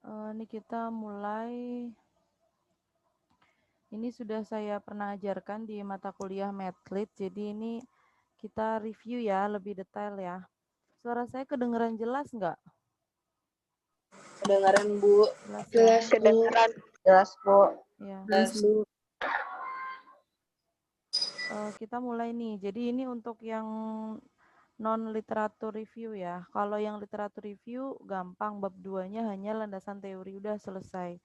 Ini kita mulai. Ini sudah saya pernah ajarkan di mata kuliah Medlit, jadi ini kita review ya, lebih detail ya. Suara saya kedengeran jelas nggak? Kedengaran Bu. Jelas ya? Jelas kedengaran. Jelas Bu. Ya. Jelas Bu. Kita mulai nih. Jadi ini untuk yang non literatur review ya. Kalau yang literatur review gampang, bab 2-nya hanya landasan teori, udah selesai.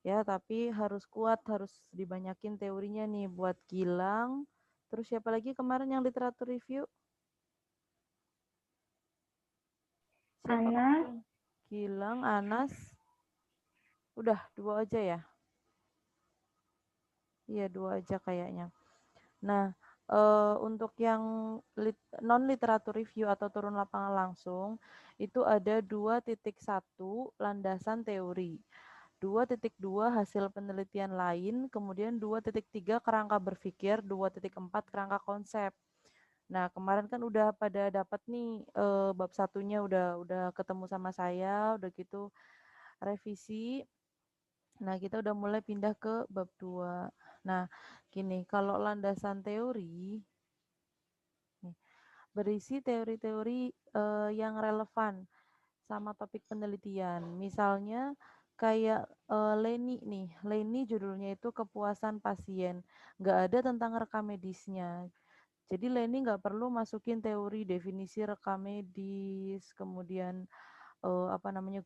Ya, tapi harus kuat, harus dibanyakin teorinya nih buat Gilang. Terus siapa lagi kemarin yang literatur review? Siapa Anas. kemarin? Gilang, Anas. Udah, 2 aja ya? Iya, 2 aja kayaknya. Nah, untuk yang non literatur review atau turun lapangan langsung, itu ada 2.1 landasan teori. 2.2 hasil penelitian lain, kemudian 2.3 kerangka berpikir, 2.4 kerangka konsep. Nah, kemarin kan udah pada dapat nih bab 1-nya udah ketemu sama saya, udah gitu revisi. Nah, kita udah mulai pindah ke bab 2. Nah, gini, kalau landasan teori berisi teori-teori yang relevan sama topik penelitian. Misalnya kayak Leni nih, Leni judulnya itu kepuasan pasien. Nggak ada tentang rekam medisnya. Jadi Leni nggak perlu masukin teori definisi rekam medis, kemudian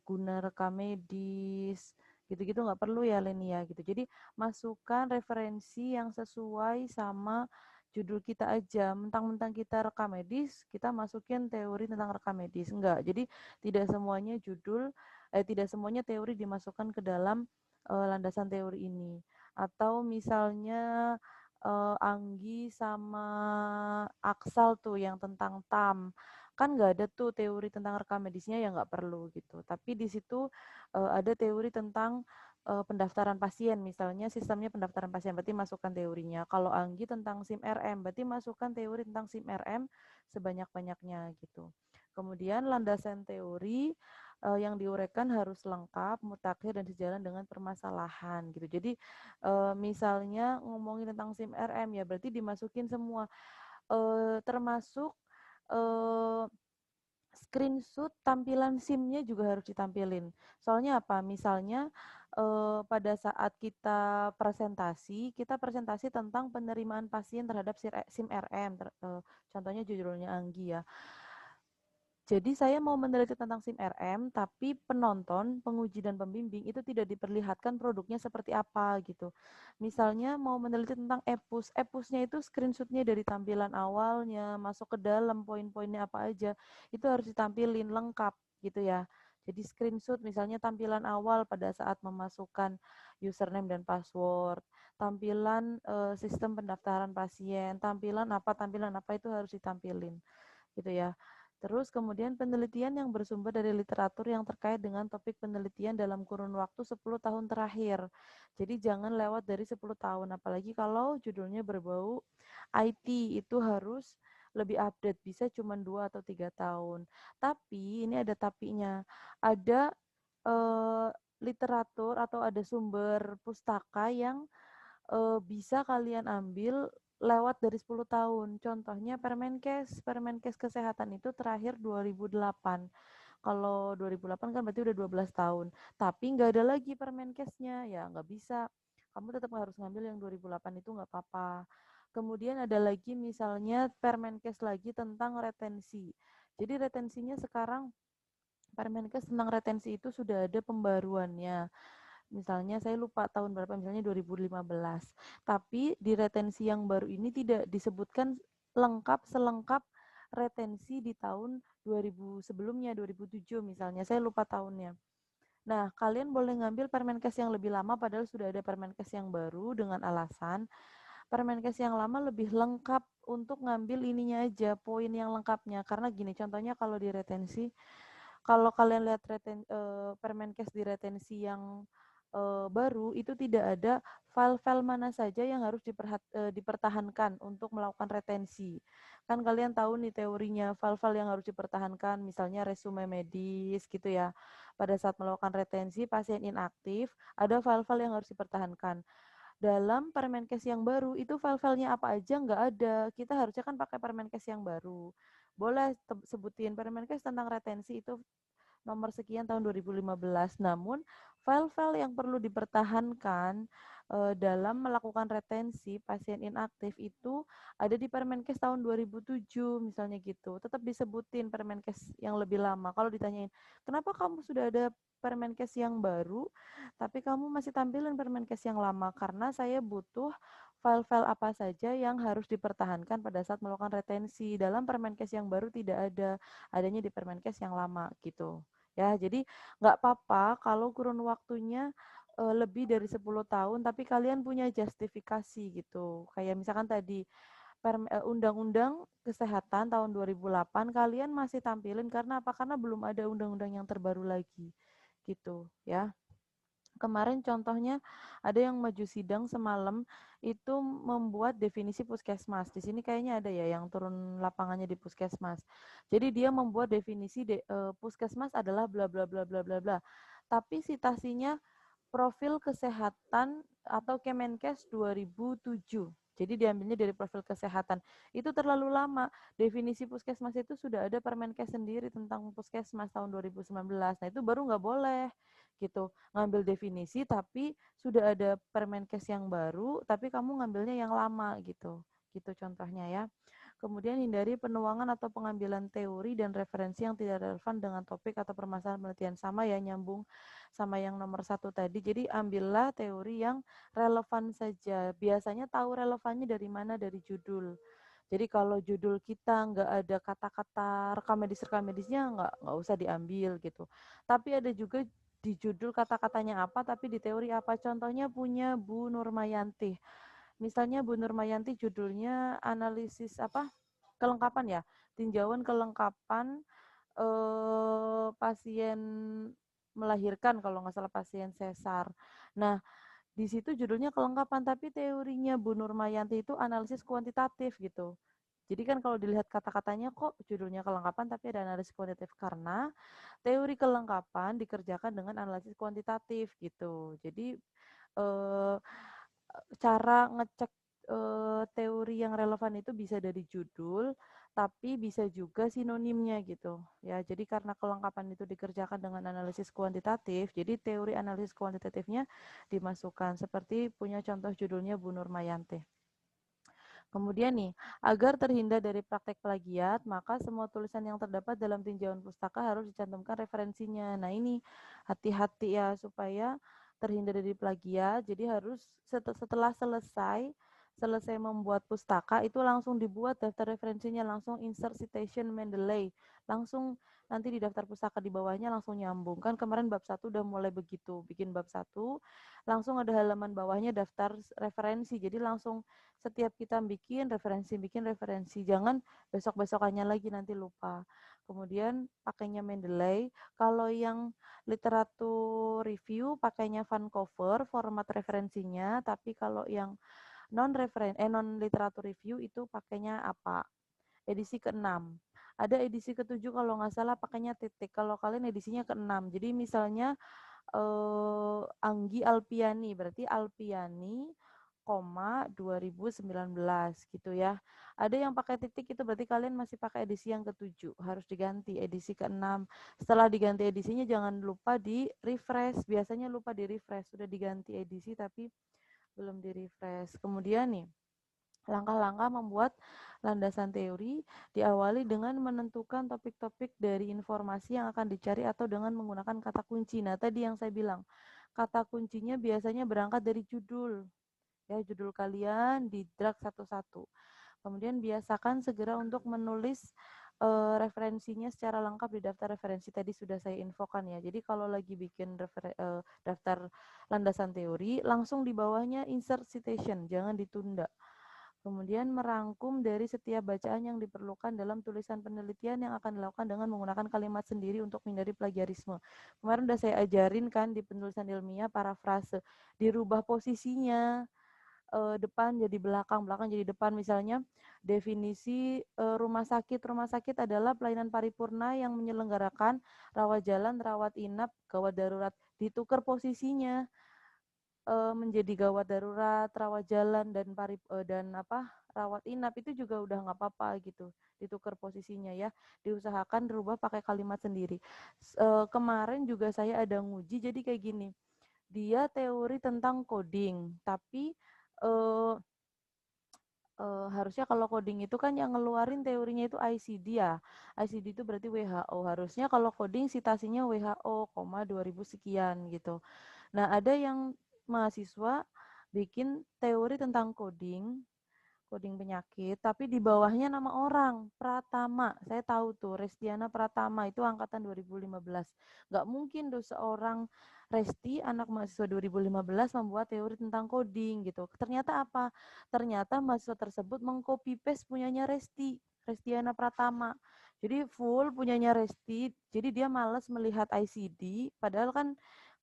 guna rekam medis, gitu-gitu nggak perlu ya Leni ya gitu. Jadi masukkan referensi yang sesuai sama judul kita aja. Mentang-mentang kita rekam medis, kita masukin teori tentang rekam medis. Enggak. Jadi tidak semuanya tidak semuanya teori dimasukkan ke dalam landasan teori ini. Atau misalnya Anggi sama Aksal tuh yang tentang TAM, kan nggak ada tuh teori tentang rekam medisnya, ya nggak perlu gitu. Tapi di situ ada teori tentang pendaftaran pasien, misalnya sistemnya pendaftaran pasien, berarti masukkan teorinya. Kalau Anggi tentang SIM RM, berarti masukkan teori tentang SIM RM sebanyak-banyaknya gitu. Kemudian landasan teori yang diuraikan harus lengkap, mutakhir, dan sejalan dengan permasalahan gitu. Jadi misalnya ngomongin tentang SIM RM ya berarti dimasukin semua, termasuk screenshot tampilan SIM-nya juga harus ditampilin. Soalnya apa? Misalnya pada saat kita presentasi tentang penerimaan pasien terhadap SIM RM, contohnya judulnya Anggi ya. Jadi saya mau meneliti tentang SIM RM, tapi penonton, penguji dan pembimbing itu tidak diperlihatkan produknya seperti apa gitu. Misalnya mau meneliti tentang EPUS, EPUS-nya itu screenshot-nya dari tampilan awalnya, masuk ke dalam poin-poinnya apa aja, itu harus ditampilin lengkap gitu ya. Jadi screenshot misalnya tampilan awal pada saat memasukkan username dan password, tampilan sistem pendaftaran pasien, tampilan apa itu harus ditampilin gitu ya. Terus kemudian penelitian yang bersumber dari literatur yang terkait dengan topik penelitian dalam kurun waktu 10 tahun terakhir. Jadi jangan lewat dari 10 tahun, apalagi kalau judulnya berbau IT, itu harus lebih update, bisa cuma 2 atau 3 tahun. Tapi ini ada tapinya, ada eh, literatur atau ada sumber pustaka yang bisa kalian ambil lewat dari 10 tahun. Contohnya Permenkes Kesehatan itu terakhir 2008. Kalau 2008 kan berarti udah 12 tahun. Tapi nggak ada lagi Permenkesnya, ya nggak bisa. Kamu tetap harus ngambil yang 2008 itu nggak apa-apa. Kemudian ada lagi misalnya Permenkes lagi tentang retensi. Jadi retensinya sekarang Permenkes tentang retensi itu sudah ada pembaruannya. Misalnya saya lupa tahun berapa, misalnya 2015. Tapi di retensi yang baru ini tidak disebutkan selengkap retensi di tahun 2000 sebelumnya, 2007 misalnya. Saya lupa tahunnya. Nah, kalian boleh ngambil Permenkes yang lebih lama padahal sudah ada Permenkes yang baru dengan alasan Permenkes yang lama lebih lengkap untuk ngambil ininya aja, poin yang lengkapnya. Karena gini, contohnya kalau di retensi, kalau kalian lihat Permenkes di retensi yang baru itu tidak ada file-file mana saja yang harus dipertahankan untuk melakukan retensi. Kan kalian tahu nih teorinya file-file yang harus dipertahankan, misalnya resume medis gitu ya. Pada saat melakukan retensi pasien inaktif, ada file-file yang harus dipertahankan. Dalam Permenkes yang baru itu file-filenya apa aja nggak ada. Kita harusnya kan pakai Permenkes yang baru. Boleh sebutin Permenkes tentang retensi itu nomor sekian tahun 2015. Namun file-file yang perlu dipertahankan dalam melakukan retensi pasien inaktif itu ada di Permenkes tahun 2007 misalnya gitu. Tetap disebutin Permenkes yang lebih lama. Kalau ditanyain, kenapa kamu sudah ada Permenkes yang baru, tapi kamu masih tampilin Permenkes yang lama? Karena saya butuh file-file apa saja yang harus dipertahankan pada saat melakukan retensi. Dalam Permenkes yang baru tidak ada, adanya di Permenkes yang lama gitu. Ya, jadi nggak apa-apa kalau kurun waktunya lebih dari 10 tahun, tapi kalian punya justifikasi gitu. Kayak misalkan tadi Undang-Undang Kesehatan tahun 2008 kalian masih tampilin karena apa? Karena belum ada undang-undang yang terbaru lagi gitu ya. Kemarin contohnya ada yang maju sidang semalam itu membuat definisi puskesmas. Di sini kayaknya ada ya yang turun lapangannya di puskesmas. Jadi dia membuat definisi puskesmas adalah bla bla bla bla bla bla. Tapi citasinya profil kesehatan atau Kemenkes 2007. Jadi diambilnya dari profil kesehatan. Itu terlalu lama. Definisi puskesmas itu sudah ada Permenkes sendiri tentang puskesmas tahun 2019. Nah itu baru nggak boleh gitu. Ngambil definisi tapi sudah ada Permenkes yang baru, tapi kamu ngambilnya yang lama gitu. Gitu contohnya ya. Kemudian hindari penuangan atau pengambilan teori dan referensi yang tidak relevan dengan topik atau permasalahan penelitian. Sama ya, nyambung sama yang nomor 1 tadi. Jadi ambillah teori yang relevan saja. Biasanya tahu relevannya dari mana? Dari judul. Jadi kalau judul kita nggak ada kata-kata rekam medisnya nggak usah diambil gitu. Tapi ada juga di judul kata-katanya apa, tapi di teori apa. Contohnya punya Bu Nurmayanti. Misalnya Bu Nurmayanti judulnya analisis apa? Kelengkapan ya, tinjauan kelengkapan pasien melahirkan kalau nggak salah pasien sesar. Nah, di situ judulnya kelengkapan, tapi teorinya Bu Nurmayanti itu analisis kuantitatif gitu. Jadi kan kalau dilihat kata-katanya kok judulnya kelengkapan tapi ada analisis kuantitatif karena teori kelengkapan dikerjakan dengan analisis kuantitatif gitu. Jadi eh, cara ngecek teori yang relevan itu bisa dari judul, tapi bisa juga sinonimnya gitu. Ya, jadi karena kelengkapan itu dikerjakan dengan analisis kuantitatif, jadi teori analisis kuantitatifnya dimasukkan. Seperti punya contoh judulnya Bu Nurmayanti. Kemudian nih, agar terhindar dari praktek plagiat, maka semua tulisan yang terdapat dalam tinjauan pustaka harus dicantumkan referensinya. Nah ini hati-hati ya supaya terhindar dari plagiat. Jadi harus setelah selesai membuat pustaka itu langsung dibuat daftar referensinya, langsung insert citation Mendeley, langsung nanti di daftar pustaka di bawahnya langsung nyambung. Kan kemarin bab 1 udah mulai begitu, bikin bab 1 langsung ada halaman bawahnya daftar referensi. Jadi langsung setiap kita bikin referensi. Jangan besok-besokannya lagi nanti lupa. Kemudian pakainya Mendeley. Kalau yang literatur review pakainya Vancouver format referensinya, tapi kalau yang non literatur review itu pakainya apa? Edisi ke-6. Ada edisi ke-7 kalau nggak salah pakainya titik. Kalau kalian edisinya ke-6. Jadi misalnya Anggi Alpiani, berarti Alpiani, 2019 gitu ya. Ada yang pakai titik itu berarti kalian masih pakai edisi yang ke-7, harus diganti edisi ke-6. Setelah diganti edisinya jangan lupa di refresh, biasanya lupa di refresh, sudah diganti edisi tapi belum di refresh. Kemudian nih, langkah-langkah membuat landasan teori diawali dengan menentukan topik-topik dari informasi yang akan dicari atau dengan menggunakan kata kunci. Nah, tadi yang saya bilang, kata kuncinya biasanya berangkat dari judul. Ya, judul kalian di drag satu-satu. Kemudian biasakan segera untuk menulis referensinya secara lengkap di daftar referensi. Tadi sudah saya infokan ya. Jadi kalau lagi bikin daftar landasan teori, langsung di bawahnya insert citation, jangan ditunda. Kemudian merangkum dari setiap bacaan yang diperlukan dalam tulisan penelitian yang akan dilakukan dengan menggunakan kalimat sendiri untuk menghindari plagiarisme. Kemarin udah saya ajarin kan di penulisan ilmiah parafrase, dirubah posisinya, depan jadi belakang, belakang jadi depan. Misalnya definisi rumah sakit. Rumah sakit adalah pelayanan paripurna yang menyelenggarakan rawat jalan, rawat inap, gawat darurat. Ditukar posisinya menjadi gawat darurat, rawat jalan dan rawat inap itu juga udah nggak apa-apa gitu, ditukar posisinya ya, diusahakan dirubah pakai kalimat sendiri. Kemarin juga saya ada nguji jadi kayak gini, dia teori tentang coding, tapi eh, harusnya kalau coding itu kan yang ngeluarin teorinya itu ICD ya. ICD itu berarti WHO. Harusnya kalau coding citasinya WHO, 2000 sekian gitu. Nah, ada yang mahasiswa bikin teori tentang coding, coding penyakit, tapi di bawahnya nama orang, Pratama. Saya tahu tuh, Restiana Pratama itu angkatan 2015. Nggak mungkin tuh seorang Resti, anak mahasiswa 2015 membuat teori tentang coding gitu. Ternyata apa? Ternyata mahasiswa tersebut mengcopy paste punyanya Resti, Restiana Pratama. Jadi full punyanya Resti, jadi dia males melihat ICD, padahal kan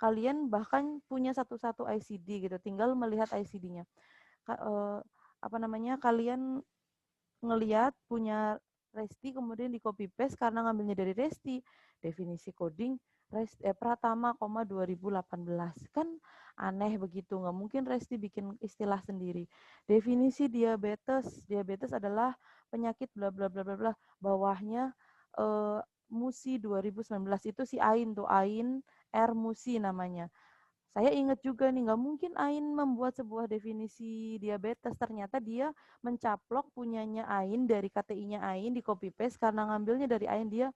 kalian bahkan punya satu-satu ICD gitu, tinggal melihat ICD-nya. Apa namanya, kalian ngelihat punya Resti kemudian di copy paste karena ngambilnya dari Resti, definisi coding Pratama, 2018 kan aneh begitu, nggak mungkin Resti bikin istilah sendiri. Definisi diabetes, diabetes adalah penyakit bla bla bla bla bla, bawahnya eh, Musi 2019 itu si Ain tuh, Ain R Musi namanya. Saya ingat juga nih, nggak mungkin Ain membuat sebuah definisi diabetes. Ternyata dia mencaplok punyanya Ain dari KTI-nya Ain di copy paste karena ngambilnya dari Ain, dia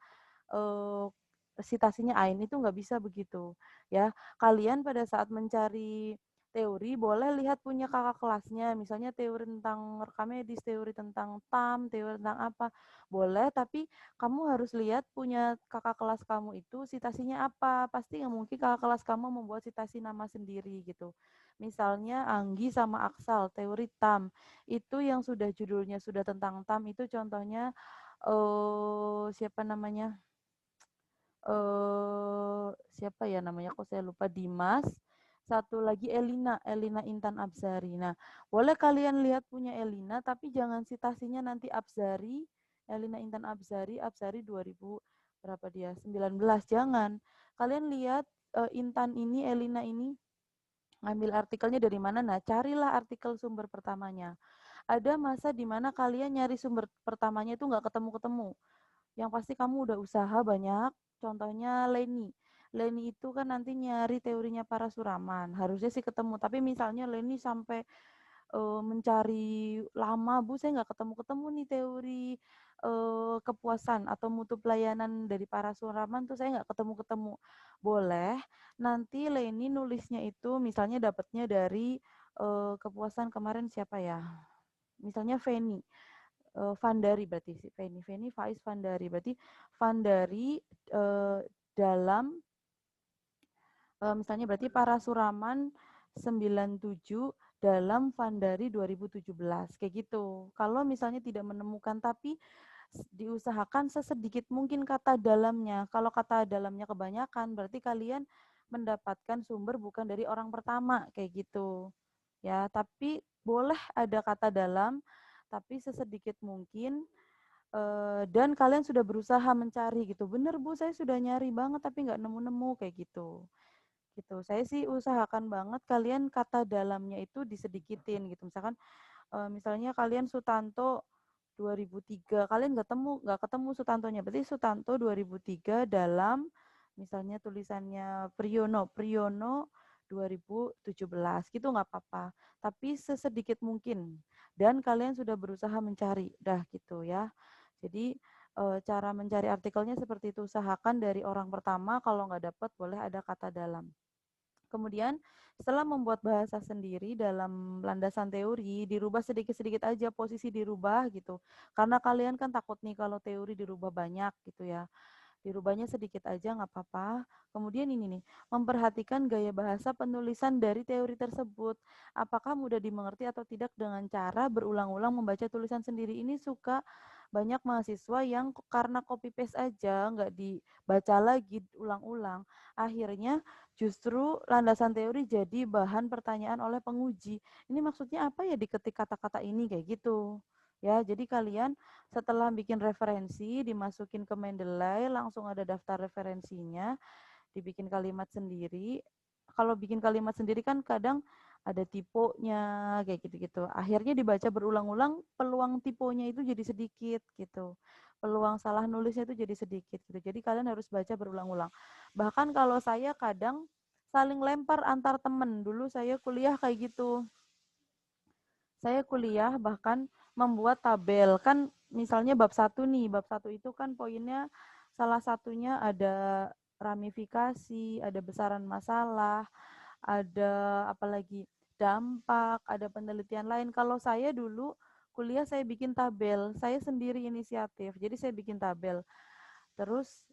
eh, sitasinya Ain itu nggak bisa begitu. Ya, kalian pada saat mencari teori boleh lihat punya kakak kelasnya, misalnya teori tentang rekam medis, teori tentang TAM, teori tentang apa, boleh. Tapi kamu harus lihat punya kakak kelas kamu itu sitasinya apa. Pasti nggak mungkin kakak kelas kamu membuat sitasi nama sendiri gitu. Misalnya Anggi sama Aksal, teori TAM. Itu yang sudah judulnya sudah tentang TAM itu contohnya siapa namanya? Siapa ya namanya, kok saya lupa, Dimas, satu lagi Elina, Elina Intan Absari. Nah, boleh kalian lihat punya Elina, tapi jangan citasinya nanti Absari, Elina Intan Absari, Absari 2000 berapa dia, 19, jangan. Kalian lihat Intan ini, Elina ini, ngambil artikelnya dari mana, nah carilah artikel sumber pertamanya. Ada masa di mana kalian nyari sumber pertamanya itu nggak ketemu-ketemu, yang pasti kamu udah usaha banyak, contohnya Leni. Leni itu kan nanti nyari teorinya Parasuraman, harusnya sih ketemu. Tapi misalnya Leni sampai mencari lama, Bu, saya nggak ketemu-ketemu nih teori kepuasan atau mutu pelayanan dari Parasuraman tuh saya nggak ketemu-ketemu. Boleh, nanti Leni nulisnya itu misalnya dapatnya dari kepuasan kemarin siapa ya? Misalnya Feni. Vandari berarti si Feni Faiz Vandari, berarti Vandari dalam misalnya berarti Parasuraman 97 dalam Vandari 2017 kayak gitu. Kalau misalnya tidak menemukan, tapi diusahakan sesedikit mungkin kata dalamnya. Kalau kata dalamnya kebanyakan berarti kalian mendapatkan sumber bukan dari orang pertama kayak gitu. Ya, tapi boleh ada kata dalam tapi sesedikit mungkin, dan kalian sudah berusaha mencari gitu. Bener Bu, saya sudah nyari banget tapi nggak nemu-nemu kayak gitu. Gitu. Saya sih usahakan banget kalian kata dalamnya itu disedikitin gitu. Misalkan misalnya kalian Sutanto 2003, kalian nggak ketemu Sutantonya. Berarti Sutanto 2003 dalam misalnya tulisannya Priyono 2017 gitu nggak apa-apa. Tapi sesedikit mungkin dan kalian sudah berusaha mencari, dah gitu ya. Jadi cara mencari artikelnya seperti itu, usahakan dari orang pertama, kalau nggak dapat boleh ada kata dalam. Kemudian setelah membuat bahasa sendiri dalam landasan teori, dirubah sedikit-sedikit aja, posisi dirubah gitu. Karena kalian kan takut nih kalau teori dirubah banyak gitu ya. dirubahnya sedikit aja nggak apa-apa. Kemudian ini nih, memperhatikan gaya bahasa penulisan dari teori tersebut. Apakah mudah dimengerti atau tidak dengan cara berulang-ulang membaca tulisan sendiri. Ini suka banyak mahasiswa yang karena copy paste aja, nggak dibaca lagi ulang-ulang. Akhirnya justru landasan teori jadi bahan pertanyaan oleh penguji. Ini maksudnya apa ya diketik kata-kata ini kayak gitu. Ya, jadi kalian setelah bikin referensi, dimasukin ke Mendeley, langsung ada daftar referensinya, dibikin kalimat sendiri. Kalau bikin kalimat sendiri kan kadang ada tipenya, kayak gitu-gitu. Akhirnya dibaca berulang-ulang, peluang tipenya itu jadi sedikit gitu. Peluang salah nulisnya itu jadi sedikit gitu. Jadi kalian harus baca berulang-ulang. Bahkan kalau saya kadang saling lempar antar temen. Dulu saya kuliah kayak gitu. Saya kuliah bahkan membuat tabel. Kan misalnya bab 1 nih, bab 1 itu kan poinnya salah satunya ada ramifikasi, ada besaran masalah, ada apalagi dampak, ada penelitian lain. Kalau saya dulu kuliah saya bikin tabel, saya sendiri inisiatif. Jadi saya bikin tabel. Terus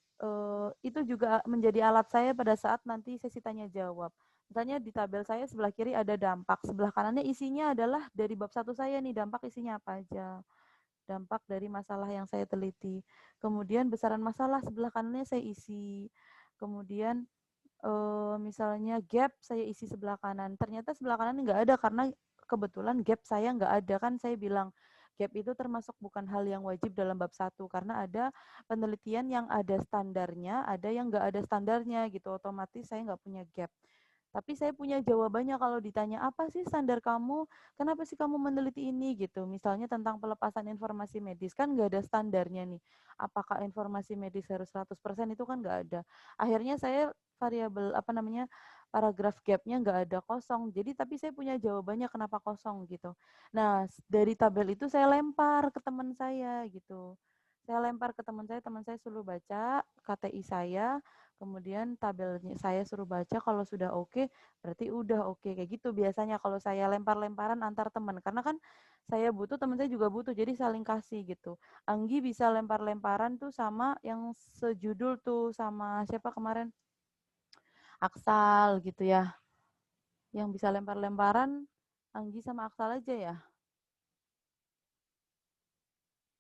itu juga menjadi alat saya pada saat nanti sesi tanya jawab. Misalnya di tabel saya sebelah kiri ada dampak, sebelah kanannya isinya adalah dari bab 1 saya nih, dampak isinya apa aja. Dampak dari masalah yang saya teliti. Kemudian besaran masalah sebelah kanannya saya isi. Kemudian misalnya gap saya isi sebelah kanan. Ternyata sebelah kanan nggak ada karena kebetulan gap saya nggak ada. Kan saya bilang gap itu termasuk bukan hal yang wajib dalam bab 1 karena ada penelitian yang ada standarnya, ada yang nggak ada standarnya gitu. Otomatis saya nggak punya gap. Tapi saya punya jawabannya kalau ditanya, apa sih standar kamu? Kenapa sih kamu meneliti ini gitu? Misalnya tentang pelepasan informasi medis, kan nggak ada standarnya nih. Apakah informasi medis harus 100% itu kan nggak ada. Akhirnya saya variabel apa namanya paragraf gapnya nggak ada kosong. Jadi tapi saya punya jawabannya kenapa kosong gitu. Nah dari tabel itu saya lempar ke teman saya gitu. Saya lempar ke teman saya suruh baca KTI saya, kemudian tabelnya saya suruh baca, kalau sudah oke, berarti udah oke. Kayak gitu biasanya kalau saya lempar-lemparan antar teman. Karena kan saya butuh, teman saya juga butuh, jadi saling kasih gitu. Anggi bisa lempar-lemparan tuh sama yang sejudul tuh sama siapa kemarin? Aksal gitu ya. Yang bisa lempar-lemparan Anggi sama Aksal aja ya.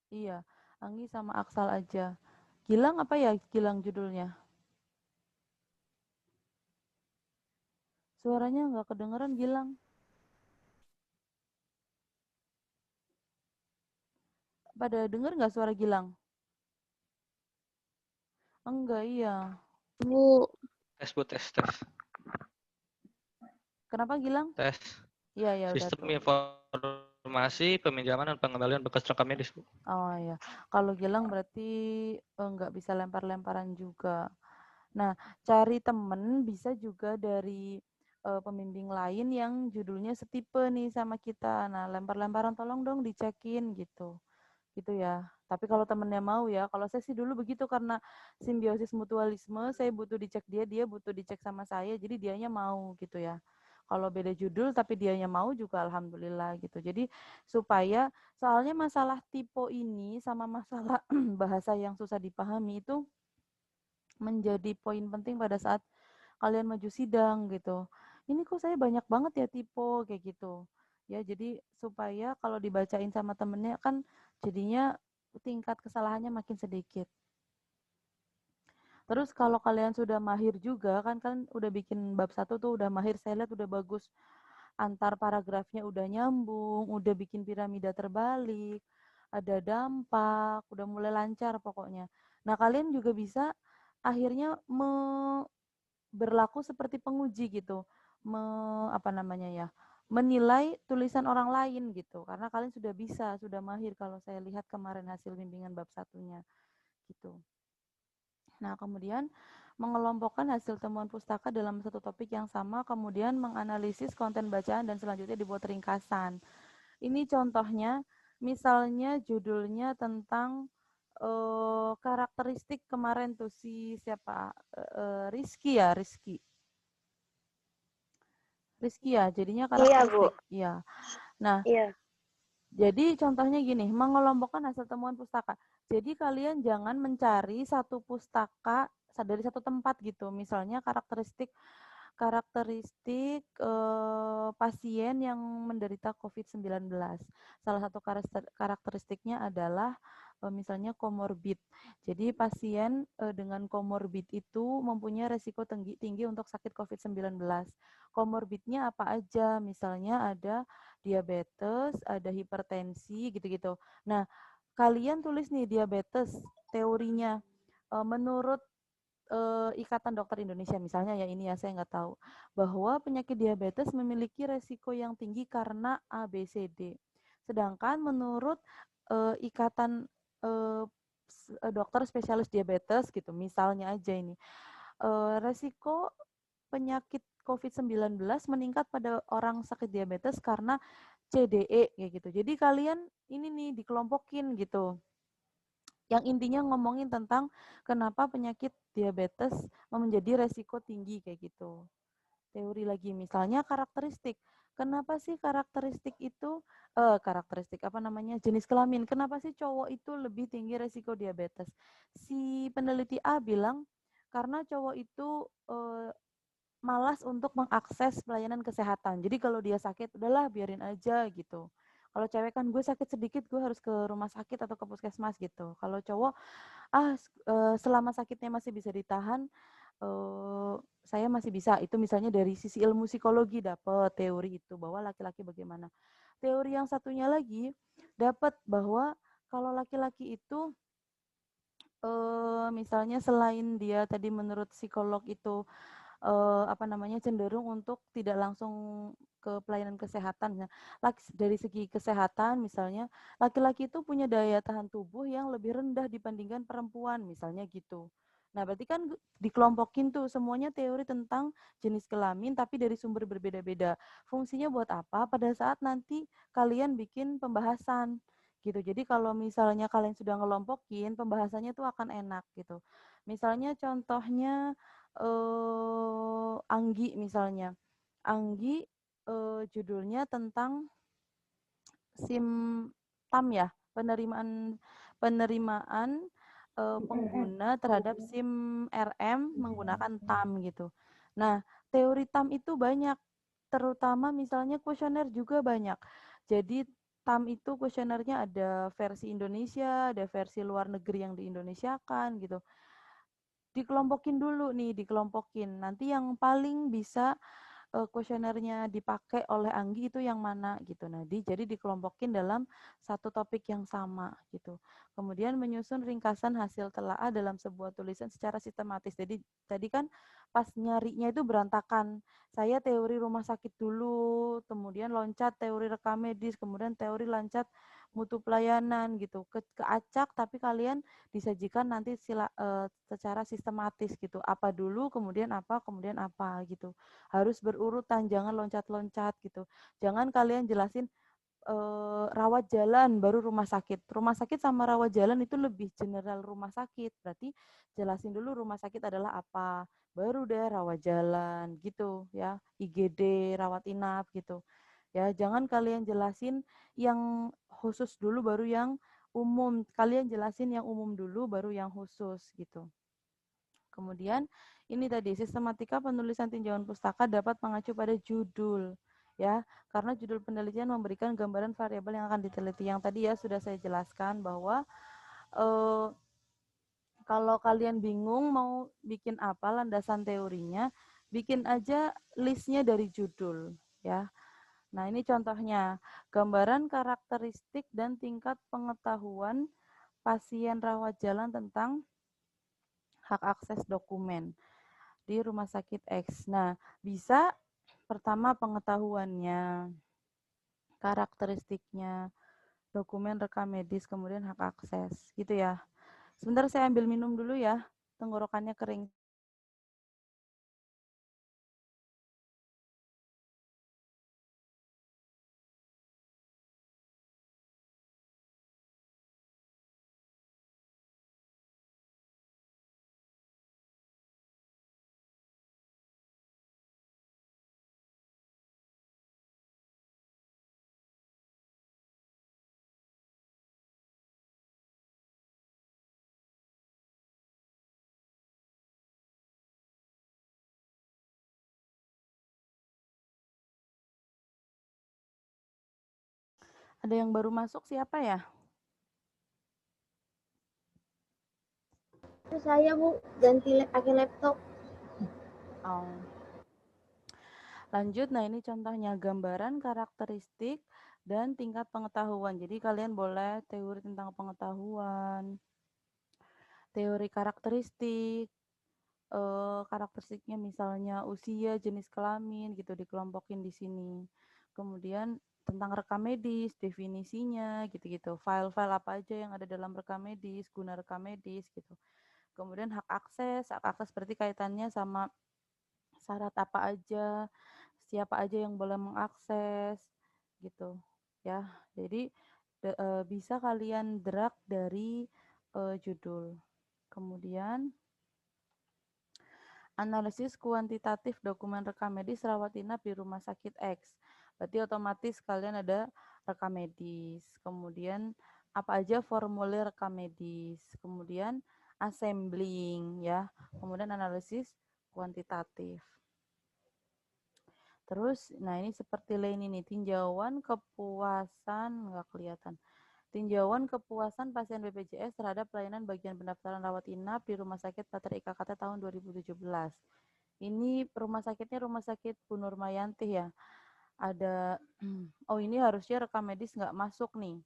Iya, Anggi sama Aksal aja. Gilang apa ya Gilang judulnya? Suaranya nggak kedengeran Gilang. Pada denger nggak suara Gilang? Enggak, iya. Bu. Tes bu, tes. Kenapa Gilang? Tes. Iya, ya udah Sistem tuh. informasi peminjaman dan pengembalian bekas rekam medis bu. Oh ya, kalau Gilang berarti nggak bisa lempar-lemparan juga. Nah, cari temen bisa juga dari pembimbing lain yang judulnya setipe nih sama kita. Nah, lempar-lemparan tolong dong dicekin gitu. Gitu ya. Tapi kalau temennya mau ya, kalau saya sih dulu begitu karena simbiosis mutualisme, saya butuh dicek dia, dia butuh dicek sama saya, jadi dianya mau gitu ya. Kalau beda judul tapi dianya mau juga alhamdulillah gitu. Jadi supaya soalnya masalah tipe ini sama masalah bahasa yang susah dipahami itu menjadi poin penting pada saat kalian maju sidang gitu. Ini kok saya banyak banget ya tipe kayak gitu. Ya, jadi supaya kalau dibacain sama temennya kan jadinya tingkat kesalahannya makin sedikit. Terus kalau kalian sudah mahir juga kan udah bikin bab 1 tuh udah mahir, saya lihat udah bagus. Antar paragrafnya udah nyambung, udah bikin piramida terbalik, ada dampak, udah mulai lancar pokoknya. Nah, kalian juga bisa akhirnya berlaku seperti penguji gitu. Apa namanya ya? Menilai tulisan orang lain gitu. Karena kalian sudah bisa, sudah mahir kalau saya lihat kemarin hasil bimbingan bab satunya gitu. Nah, kemudian mengelompokkan hasil temuan pustaka dalam satu topik yang sama, kemudian menganalisis konten bacaan dan selanjutnya dibuat ringkasan. Ini contohnya, misalnya judulnya tentang karakteristik kemarin tuh si siapa Rizky ya Rizky ya jadinya Iya, Bu. karakteristik ya. Nah, Iya. jadi contohnya gini, mengelompokkan hasil temuan pustaka. Jadi kalian jangan mencari satu pustaka dari satu tempat gitu. Misalnya karakteristik pasien yang menderita COVID-19. Salah satu karakteristiknya adalah misalnya komorbid. Jadi pasien dengan komorbid itu mempunyai resiko tinggi untuk sakit COVID-19. Komorbidnya apa aja? Misalnya ada diabetes, ada hipertensi, gitu-gitu. Nah, kalian tulis nih diabetes, teorinya. Menurut Ikatan Dokter Indonesia misalnya ya ini ya saya nggak tahu bahwa penyakit diabetes memiliki resiko yang tinggi karena A, B, C, D. Sedangkan menurut Ikatan Dokter Spesialis Diabetes gitu misalnya aja ini resiko penyakit COVID-19 meningkat pada orang sakit diabetes karena CDE kayak gitu. Jadi kalian ini nih dikelompokin gitu. Yang intinya ngomongin tentang kenapa penyakit diabetes menjadi resiko tinggi kayak gitu. Teori lagi misalnya karakteristik. Kenapa sih karakteristik itu karakteristik apa namanya jenis kelamin? Kenapa sih cowok itu lebih tinggi resiko diabetes? Si peneliti A bilang karena cowok itu malas untuk mengakses pelayanan kesehatan. Jadi kalau dia sakit, udahlah biarin aja gitu. Kalau cewek kan gue sakit sedikit, gue harus ke rumah sakit atau ke puskesmas gitu. Kalau cowok, selama sakitnya masih bisa ditahan, saya masih bisa. Itu misalnya dari sisi ilmu psikologi dapat teori itu bahwa laki-laki bagaimana. Teori yang satunya lagi dapat bahwa kalau laki-laki itu misalnya selain dia tadi menurut psikolog itu cenderung untuk tidak langsung ke pelayanan kesehatan. Nah, dari segi kesehatan misalnya, laki-laki itu punya daya tahan tubuh yang lebih rendah dibandingkan perempuan, misalnya gitu. Nah, berarti kan dikelompokin tuh semuanya teori tentang jenis kelamin tapi dari sumber berbeda-beda. Fungsinya buat apa? Pada saat nanti kalian bikin pembahasan gitu. Jadi kalau misalnya kalian sudah ngelompokin, pembahasannya tuh akan enak gitu. Misalnya contohnya Anggi misalnya. Anggi judulnya tentang SIM-TAM ya, penerimaan penerimaan pengguna terhadap SIM RM menggunakan TAM gitu. Nah, teori TAM itu banyak, terutama misalnya kuesioner juga banyak. Jadi TAM itu kuesionernya ada versi Indonesia, ada versi luar negeri yang diindonesiakan gitu. Dikelompokin dulu nih, dikelompokin. Nanti yang paling bisa kuesionernya dipakai oleh Anggi itu yang mana gitu. Nah, jadi dikelompokin dalam satu topik yang sama gitu. Kemudian menyusun ringkasan hasil telaah dalam sebuah tulisan secara sistematis. Jadi tadi kan pas nyarinya itu berantakan. Saya teori rumah sakit dulu, kemudian loncat teori rekam medis, kemudian teori loncat mutu pelayanan gitu. Keacak tapi kalian disajikan nanti secara sistematis gitu. Apa dulu, kemudian apa gitu. Harus berurutan, jangan loncat-loncat gitu. Jangan kalian jelasin rawat jalan baru rumah sakit. Rumah sakit sama rawat jalan itu lebih general rumah sakit. Berarti jelasin dulu rumah sakit adalah apa. Baru deh rawat jalan gitu ya. IGD, rawat inap gitu. Ya, jangan kalian jelasin yang khusus dulu baru yang umum. Kalian jelasin yang umum dulu baru yang khusus gitu. Kemudian ini tadi sistematika penulisan tinjauan pustaka dapat mengacu pada judul ya, karena judul penelitian memberikan gambaran variabel yang akan diteliti. Yang tadi ya sudah saya jelaskan bahwa kalau kalian bingung mau bikin apa landasan teorinya, bikin aja listnya dari judul ya. Nah, ini contohnya, gambaran karakteristik dan tingkat pengetahuan pasien rawat jalan tentang hak akses dokumen di rumah sakit X. Nah, bisa pertama pengetahuannya, karakteristiknya, dokumen rekam medis, kemudian hak akses, gitu ya. Sebentar saya ambil minum dulu ya, tenggorokannya kering. Ada yang baru masuk siapa ya? Saya Bu, ganti pakai laptop. Oh. Lanjut, nah ini contohnya gambaran karakteristik dan tingkat pengetahuan. Jadi kalian boleh teori tentang pengetahuan, teori karakteristik, karakteristiknya misalnya usia, jenis kelamin gitu dikelompokin di sini. Kemudian tentang rekam medis, definisinya gitu-gitu. File-file apa aja yang ada dalam rekam medis, guna rekam medis gitu. Kemudian hak akses berarti kaitannya sama syarat apa aja, siapa aja yang boleh mengakses gitu ya. Jadi bisa kalian drag dari judul. Kemudian analisis kuantitatif dokumen rekam medis rawat inap di rumah sakit X. Berarti otomatis kalian ada rekam medis. Kemudian apa aja formulir rekam medis. Kemudian assembling ya. Kemudian analisis kuantitatif. Terus, nah ini seperti lain ini, tinjauan kepuasan, nggak kelihatan. Tinjauan kepuasan pasien BPJS terhadap pelayanan bagian pendaftaran rawat inap di Rumah Sakit Patra IKKT tahun 2017. Ini rumah sakitnya Rumah Sakit Bu Nurmayanti ya. Ada, oh ini harusnya rekam medis nggak masuk nih.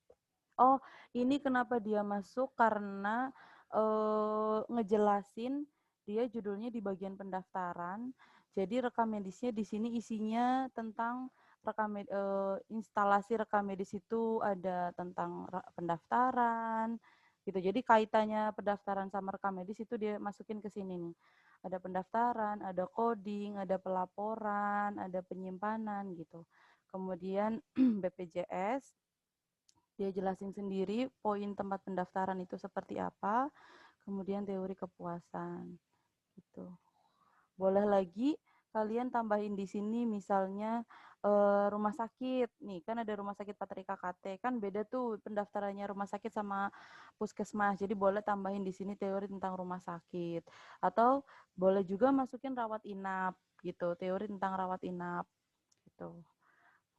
Oh, ini kenapa dia masuk karena ngejelasin dia judulnya di bagian pendaftaran. Jadi rekam medisnya di sini isinya tentang instalasi rekam medis itu ada tentang pendaftaran gitu. Jadi kaitannya pendaftaran sama rekam medis itu dia masukin ke sini nih. Ada pendaftaran, ada coding, ada pelaporan, ada penyimpanan gitu. Kemudian BPJS dia jelasin sendiri poin tempat pendaftaran itu seperti apa, kemudian teori kepuasan gitu. Boleh lagi kalian tambahin di sini misalnya rumah sakit. Nih, kan ada rumah sakit Patra IKKT, kan beda tuh pendaftarannya rumah sakit sama puskesmas. Jadi boleh tambahin di sini teori tentang rumah sakit. Atau boleh juga masukin rawat inap gitu, teori tentang rawat inap gitu.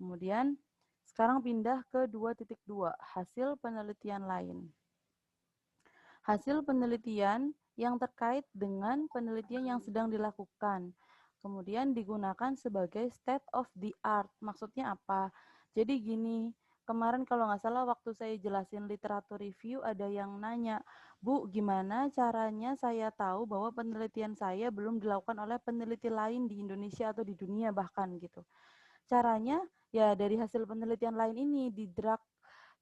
Kemudian sekarang pindah ke 2.2, hasil penelitian lain. Hasil penelitian yang terkait dengan penelitian yang sedang dilakukan. Kemudian digunakan sebagai state of the art. Maksudnya apa? Jadi gini, kemarin kalau nggak salah waktu saya jelasin literatur review ada yang nanya, Bu, gimana caranya saya tahu bahwa penelitian saya belum dilakukan oleh peneliti lain di Indonesia atau di dunia bahkan gitu. Caranya ya dari hasil penelitian lain ini di drag.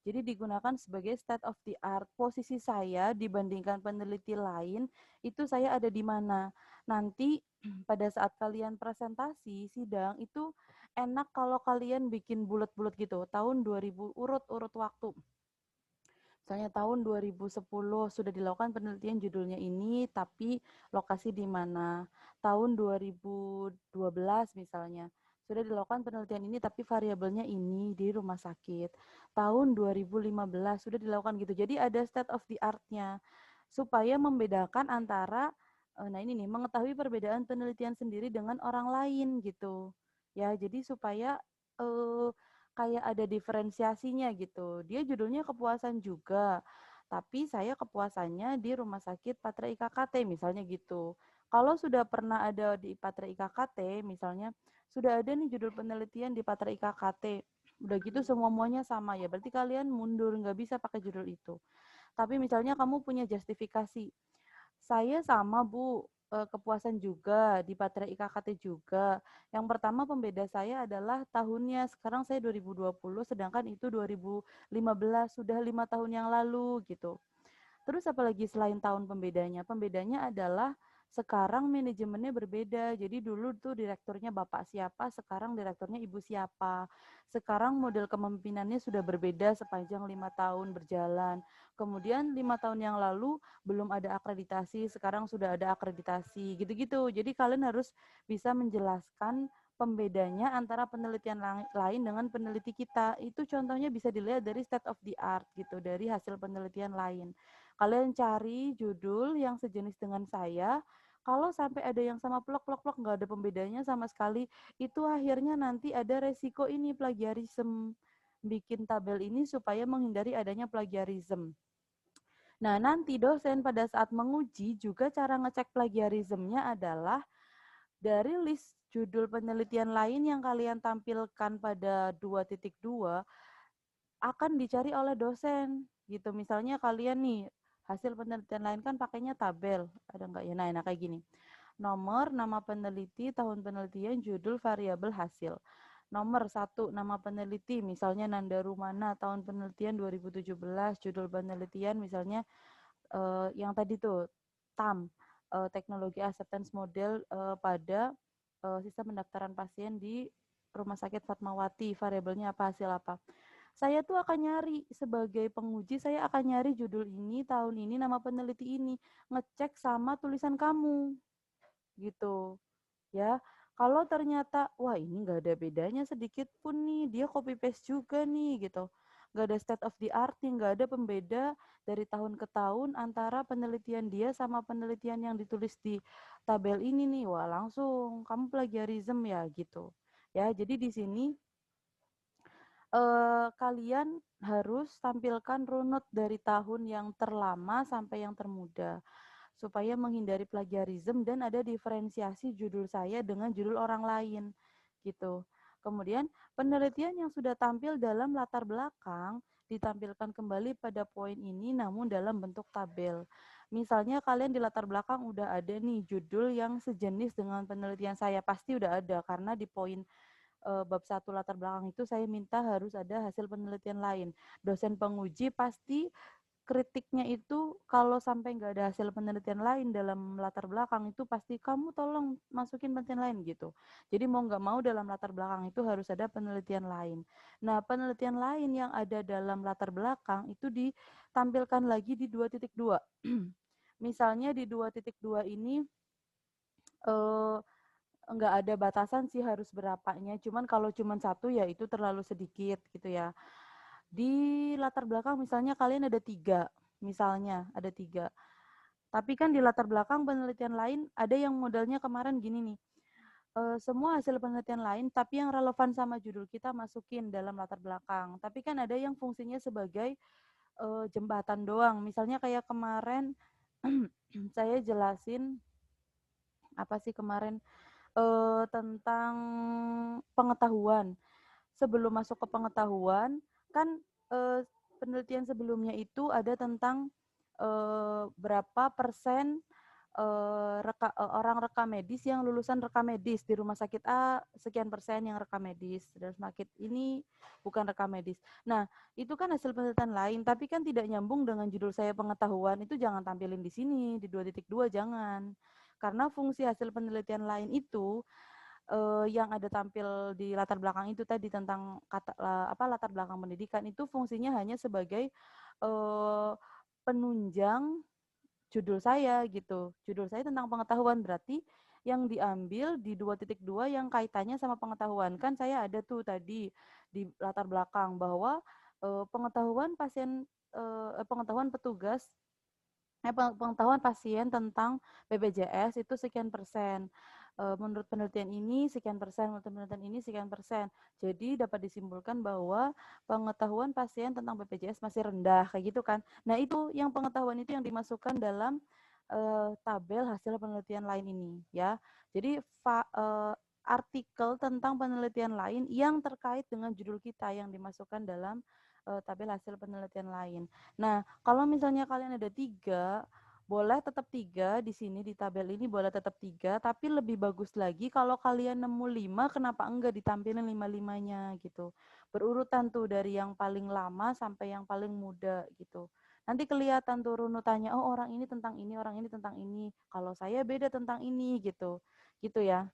Jadi digunakan sebagai state of the art. Posisi saya dibandingkan peneliti lain itu saya ada di mana. Nanti pada saat kalian presentasi sidang itu enak kalau kalian bikin bulat-bulat gitu. Tahun 2000 urut-urut waktu. Misalnya tahun 2010 sudah dilakukan penelitian judulnya ini, tapi lokasi di mana. Tahun 2012 misalnya, sudah dilakukan penelitian ini, tapi variabelnya ini di rumah sakit. Tahun 2015 sudah dilakukan gitu. Jadi ada state of the art-nya, supaya membedakan antara, nah ini nih, mengetahui perbedaan penelitian sendiri dengan orang lain gitu. Ya, jadi supaya kayak ada diferensiasinya gitu. Dia judulnya kepuasan juga, tapi saya kepuasannya di Rumah Sakit Patra IKKT misalnya gitu. Kalau sudah pernah ada di Patra IKKT, misalnya sudah ada nih judul penelitian di Patra IKKT, udah gitu semuanya sama ya, berarti kalian mundur, nggak bisa pakai judul itu. Tapi misalnya kamu punya justifikasi, saya sama Bu, kepuasan juga, di Patra IKKT juga. Yang pertama pembeda saya adalah tahunnya, sekarang saya 2020, sedangkan itu 2015, sudah 5 tahun yang lalu gitu. Terus apalagi selain tahun pembedanya? Pembedanya adalah sekarang manajemennya berbeda. Jadi dulu tuh direkturnya Bapak siapa, sekarang direkturnya Ibu siapa. Sekarang model kepemimpinannya sudah berbeda sepanjang 5 tahun berjalan. Kemudian 5 tahun yang lalu belum ada akreditasi, sekarang sudah ada akreditasi, gitu-gitu. Jadi kalian harus bisa menjelaskan pembedanya antara penelitian lain dengan peneliti kita. Itu contohnya bisa dilihat dari state of the art gitu, dari hasil penelitian lain. Kalian cari judul yang sejenis dengan saya. Kalau sampai ada yang sama plok-plok-plok nggak ada pembedanya sama sekali, itu akhirnya nanti ada resiko ini plagiarisme. bikin tabel ini supaya menghindari adanya plagiarisme. Nah, nanti dosen pada saat menguji juga cara ngecek plagiarismenya adalah dari list judul penelitian lain yang kalian tampilkan pada 2.2 akan dicari oleh dosen gitu. Misalnya kalian nih hasil penelitian lain kan pakainya tabel, ada nggak ya? Nah, kayak gini. Nomor, nama peneliti, tahun penelitian, judul, variabel, hasil. Nomor 1, nama peneliti, misalnya Nanda Rumana, tahun penelitian 2017, judul penelitian misalnya yang tadi tuh, TAM, Teknologi Acceptance Model pada sistem pendaftaran pasien di Rumah Sakit Fatmawati, variabelnya apa, hasil apa. Saya tuh akan nyari sebagai penguji, saya akan nyari judul ini, tahun ini, nama peneliti ini, ngecek sama tulisan kamu gitu ya. Kalau ternyata wah ini nggak ada bedanya sedikit pun nih, dia copy paste juga nih gitu, nggak ada state of the art nih, nggak ada pembeda dari tahun ke tahun antara penelitian dia sama penelitian yang ditulis di tabel ini nih, wah langsung kamu plagiarism ya gitu ya. Jadi di sini kalian harus tampilkan runut dari tahun yang terlama sampai yang termuda supaya menghindari plagiarisme dan ada diferensiasi judul saya dengan judul orang lain gitu. Kemudian penelitian yang sudah tampil dalam latar belakang ditampilkan kembali pada poin ini namun dalam bentuk tabel. Misalnya kalian di latar belakang udah ada nih judul yang sejenis dengan penelitian saya, pasti udah ada karena di poin bab 1 latar belakang itu saya minta harus ada hasil penelitian lain. Dosen penguji pasti kritiknya itu kalau sampai nggak ada hasil penelitian lain dalam latar belakang itu pasti kamu tolong masukin penelitian lain gitu. Jadi mau nggak mau dalam latar belakang itu harus ada penelitian lain. Nah, penelitian lain yang ada dalam latar belakang itu ditampilkan lagi di 2.2. Misalnya di 2.2 ini eh, nggak ada batasan sih harus berapanya, cuman kalau cuman satu ya itu terlalu sedikit gitu ya. Di latar belakang misalnya kalian ada 3, misalnya ada 3. Tapi kan di latar belakang penelitian lain ada yang modelnya kemarin gini nih, semua hasil penelitian lain tapi yang relevan sama judul kita masukin dalam latar belakang. Tapi kan ada yang fungsinya sebagai jembatan doang, misalnya kayak kemarin saya jelasin apa sih kemarin, tentang pengetahuan. Sebelum masuk ke pengetahuan, kan penelitian sebelumnya itu ada tentang berapa persen orang rekam medis yang lulusan rekam medis di rumah sakit A, sekian persen yang rekam medis, dan sakit ini bukan rekam medis. Nah, itu kan hasil penelitian lain, tapi kan tidak nyambung dengan judul saya pengetahuan, itu jangan tampilin di sini, di 2.2 jangan. Karena fungsi hasil penelitian lain itu yang ada tampil di latar belakang itu tadi tentang latar belakang pendidikan itu fungsinya hanya sebagai penunjang judul saya gitu. Judul saya tentang pengetahuan berarti yang diambil di 2.2 yang kaitannya sama pengetahuan. Kan saya ada tuh tadi di latar belakang bahwa pengetahuan pasien pengetahuan petugas pengetahuan pasien tentang BPJS itu sekian persen. Menurut penelitian ini sekian persen, menurut penelitian ini sekian persen. Jadi dapat disimpulkan bahwa pengetahuan pasien tentang BPJS masih rendah, kayak gitu kan. Nah itu yang pengetahuan itu yang dimasukkan dalam tabel hasil penelitian lain ini, ya. Jadi artikel tentang penelitian lain yang terkait dengan judul kita yang dimasukkan dalam tabel hasil penelitian lain. Nah, kalau misalnya kalian ada 3, boleh tetap 3 di sini di tabel ini boleh tetap 3, tapi lebih bagus lagi kalau kalian nemu 5, kenapa enggak ditampilin 5-5-nya gitu. Berurutan tuh dari yang paling lama sampai yang paling muda gitu. Nanti kelihatan tuh runutannya, oh orang ini tentang ini, orang ini tentang ini. Kalau saya beda tentang ini gitu. Gitu ya.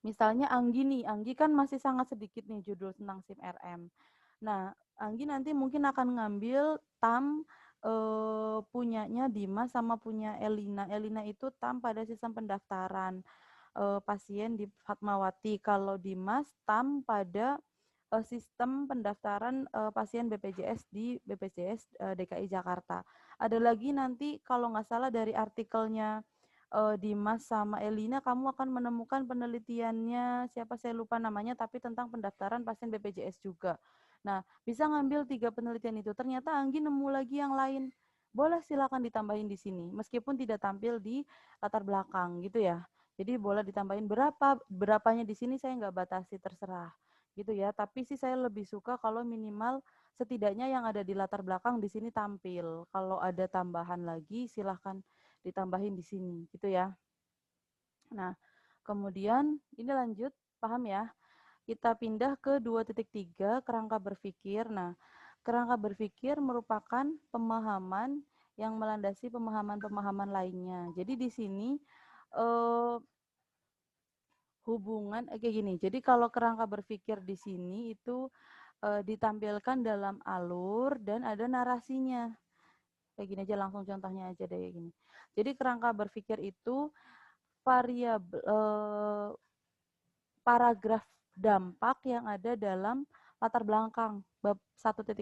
Misalnya Anggi nih, Anggi kan masih sangat sedikit nih judul tentang SIM RM. Nah, Anggi nanti mungkin akan ngambil TAM punyanya Dimas sama punya Elina. Elina itu TAM pada sistem pendaftaran pasien di Fatmawati. Kalau Dimas TAM pada sistem pendaftaran pasien BPJS di BPJS DKI Jakarta. Ada lagi nanti kalau nggak salah dari artikelnya Dimas sama Elina, kamu akan menemukan penelitiannya siapa saya lupa namanya, tapi tentang pendaftaran pasien BPJS juga. Nah, bisa ngambil 3 penelitian itu. Ternyata Anggi nemu lagi yang lain. Boleh silakan ditambahin di sini, meskipun tidak tampil di latar belakang gitu ya. Jadi boleh ditambahin berapanya di sini saya nggak batasi, terserah gitu ya. Tapi sih saya lebih suka kalau minimal setidaknya yang ada di latar belakang di sini tampil. Kalau ada tambahan lagi silahkan ditambahin di sini gitu ya. Nah, kemudian ini lanjut, paham ya? Kita pindah ke 2.3 kerangka berpikir. Nah, kerangka berpikir merupakan pemahaman yang melandasi pemahaman-pemahaman lainnya. Jadi di sini eh, kayak gini. Jadi kalau kerangka berpikir di sini itu ditampilkan dalam alur dan ada narasinya. Kayak gini aja, langsung contohnya aja deh kayak gini. Jadi kerangka berpikir itu variabel paragraf dampak yang ada dalam latar belakang bab 1.1.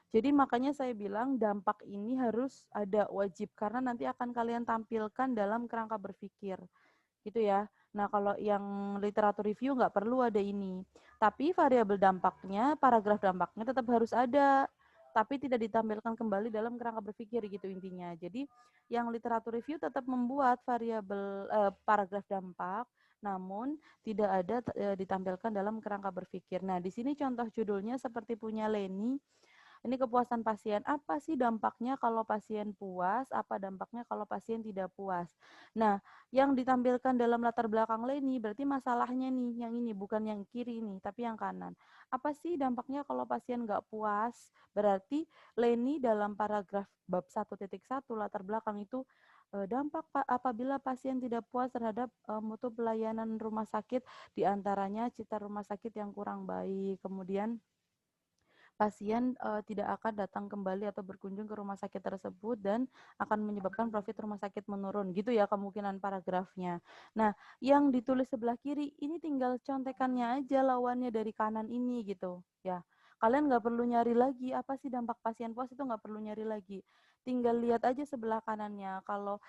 Jadi makanya saya bilang dampak ini harus ada, wajib, karena nanti akan kalian tampilkan dalam kerangka berpikir gitu ya. Nah, kalau yang literatur review nggak perlu ada ini. Tapi variabel dampaknya, paragraf dampaknya tetap harus ada. Tapi tidak ditampilkan kembali dalam kerangka berpikir gitu intinya. Jadi yang literatur review tetap membuat variabel paragraf dampak, namun tidak ada ditampilkan dalam kerangka berpikir. Nah, di sini contoh judulnya seperti punya Leni. Ini kepuasan pasien. Apa sih dampaknya kalau pasien puas? Apa dampaknya kalau pasien tidak puas? Nah, yang ditampilkan dalam latar belakang Leni berarti masalahnya nih, yang ini bukan yang kiri nih, tapi yang kanan. Apa sih dampaknya kalau pasien nggak puas? Berarti Leni dalam paragraf bab 1.1 latar belakang itu dampak apabila pasien tidak puas terhadap mutu pelayanan rumah sakit, diantaranya citra rumah sakit yang kurang baik, kemudian pasien tidak akan datang kembali atau berkunjung ke rumah sakit tersebut dan akan menyebabkan profit rumah sakit menurun. Gitu ya kemungkinan paragrafnya. Nah, yang ditulis sebelah kiri ini tinggal contekannya aja lawannya dari kanan ini gitu ya. Kalian nggak perlu nyari lagi apa sih dampak pasien puas, itu nggak perlu nyari lagi. Tinggal lihat aja sebelah kanannya. Kalau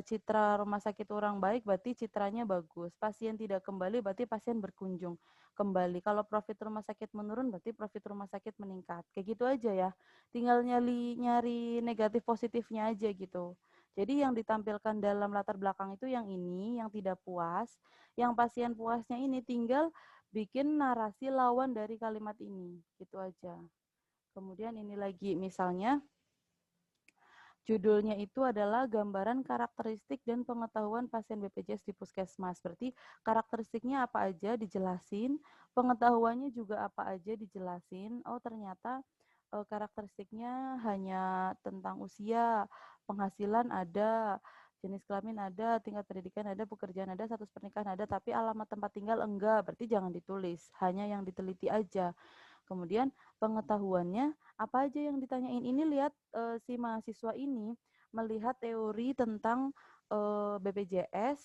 citra rumah sakit orang baik berarti citranya bagus. Pasien tidak kembali berarti pasien berkunjung kembali. Kalau profit rumah sakit menurun berarti profit rumah sakit meningkat. Kayak gitu aja ya. Tinggal nyari negatif positifnya aja gitu. Jadi yang ditampilkan dalam latar belakang itu yang ini, yang tidak puas. Yang pasien puasnya ini tinggal bikin narasi lawan dari kalimat ini. Gitu aja. Kemudian ini lagi misalnya judulnya itu adalah gambaran karakteristik dan pengetahuan pasien BPJS di puskesmas. Berarti karakteristiknya apa aja dijelasin, pengetahuannya juga apa aja dijelasin. Oh, ternyata karakteristiknya hanya tentang usia, penghasilan ada, jenis kelamin ada, tingkat pendidikan ada, pekerjaan ada, status pernikahan ada, tapi alamat tempat tinggal enggak. Berarti jangan ditulis, hanya yang diteliti aja. Kemudian pengetahuannya apa aja yang ditanyain. Ini lihat si mahasiswa ini melihat teori tentang BPJS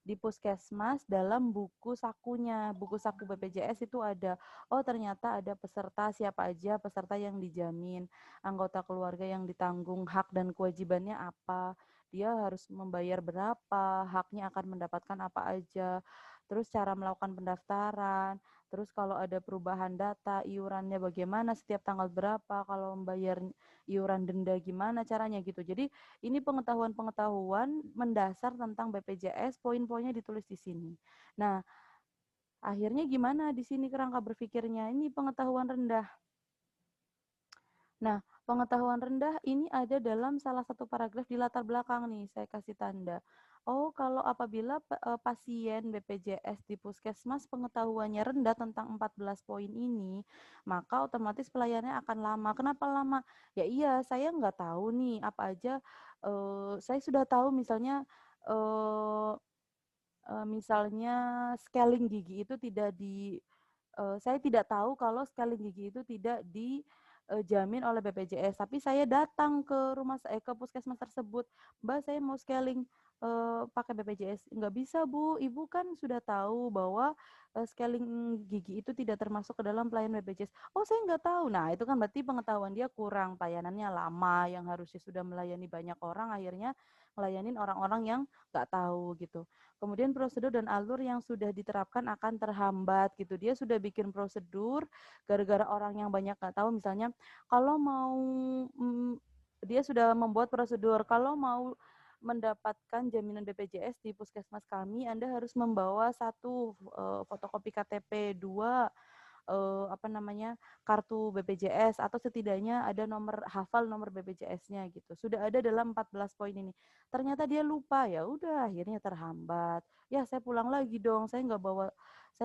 di puskesmas dalam buku sakunya. Buku saku BPJS itu ada, oh ternyata ada peserta, siapa aja peserta yang dijamin, anggota keluarga yang ditanggung, hak dan kewajibannya apa, dia harus membayar berapa, haknya akan mendapatkan apa aja, terus cara melakukan pendaftaran, terus kalau ada perubahan data, iurannya bagaimana, setiap tanggal berapa, kalau membayar iuran denda gimana caranya gitu. Jadi ini pengetahuan-pengetahuan mendasar tentang BPJS, poin-poinnya ditulis di sini. Nah, akhirnya gimana di sini kerangka berpikirnya? Ini pengetahuan rendah. Nah, pengetahuan rendah ini ada dalam salah satu paragraf di latar belakang nih, saya kasih tanda. Oh, kalau apabila pasien BPJS di puskesmas pengetahuannya rendah tentang 14 poin ini, maka otomatis pelayanannya akan lama. Kenapa lama? Ya iya, saya nggak tahu nih apa aja. Saya sudah tahu misalnya misalnya scaling gigi itu tidak saya tidak tahu kalau scaling gigi itu tidak dijamin oleh BPJS, tapi saya datang ke ke puskesmas tersebut, Mbak saya mau scaling pakai BPJS, nggak bisa Bu, Ibu kan sudah tahu bahwa scaling gigi itu tidak termasuk ke dalam pelayanan BPJS. Oh saya nggak tahu, nah itu kan berarti pengetahuan dia kurang, pelayanannya lama, yang harusnya sudah melayani banyak orang akhirnya ngelayanin orang-orang yang nggak tahu gitu. Kemudian prosedur dan alur yang sudah diterapkan akan terhambat gitu. Dia sudah bikin prosedur gara-gara orang yang banyak nggak tahu, misalnya kalau mau dia sudah membuat prosedur kalau mau mendapatkan jaminan BPJS di puskesmas kami, Anda harus membawa 1 fotokopi KTP, 2 kartu BPJS, atau setidaknya ada hafal nomor BPJS-nya gitu. Sudah ada dalam 14 poin ini. Ternyata dia lupa, ya udah akhirnya terhambat. Ya saya pulang lagi dong, saya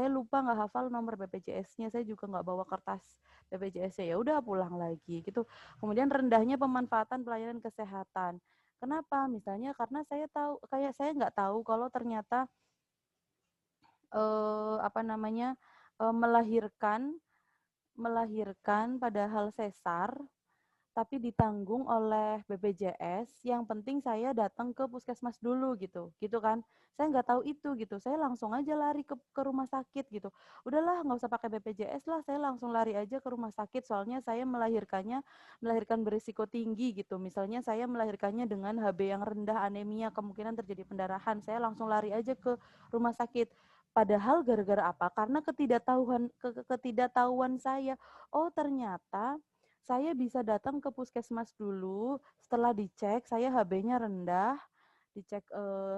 lupa nggak hafal nomor BPJS-nya, saya juga nggak bawa kertas BPJS-nya, ya udah pulang lagi gitu. Kemudian rendahnya pemanfaatan pelayanan kesehatan. Kenapa? Misalnya karena saya nggak tahu kalau ternyata melahirkan padahal sesar tapi ditanggung oleh BPJS, yang penting saya datang ke puskesmas dulu gitu kan. Saya nggak tahu itu gitu, saya langsung aja lari ke rumah sakit gitu. Udahlah nggak usah pakai BPJS lah, saya langsung lari aja ke rumah sakit, soalnya saya melahirkan berisiko tinggi gitu. Misalnya saya melahirkannya dengan HB yang rendah, anemia, kemungkinan terjadi pendarahan, saya langsung lari aja ke rumah sakit. Padahal gara-gara apa? Karena ketidaktahuan saya. Oh ternyata saya bisa datang ke puskesmas dulu, setelah dicek saya HB-nya rendah, dicek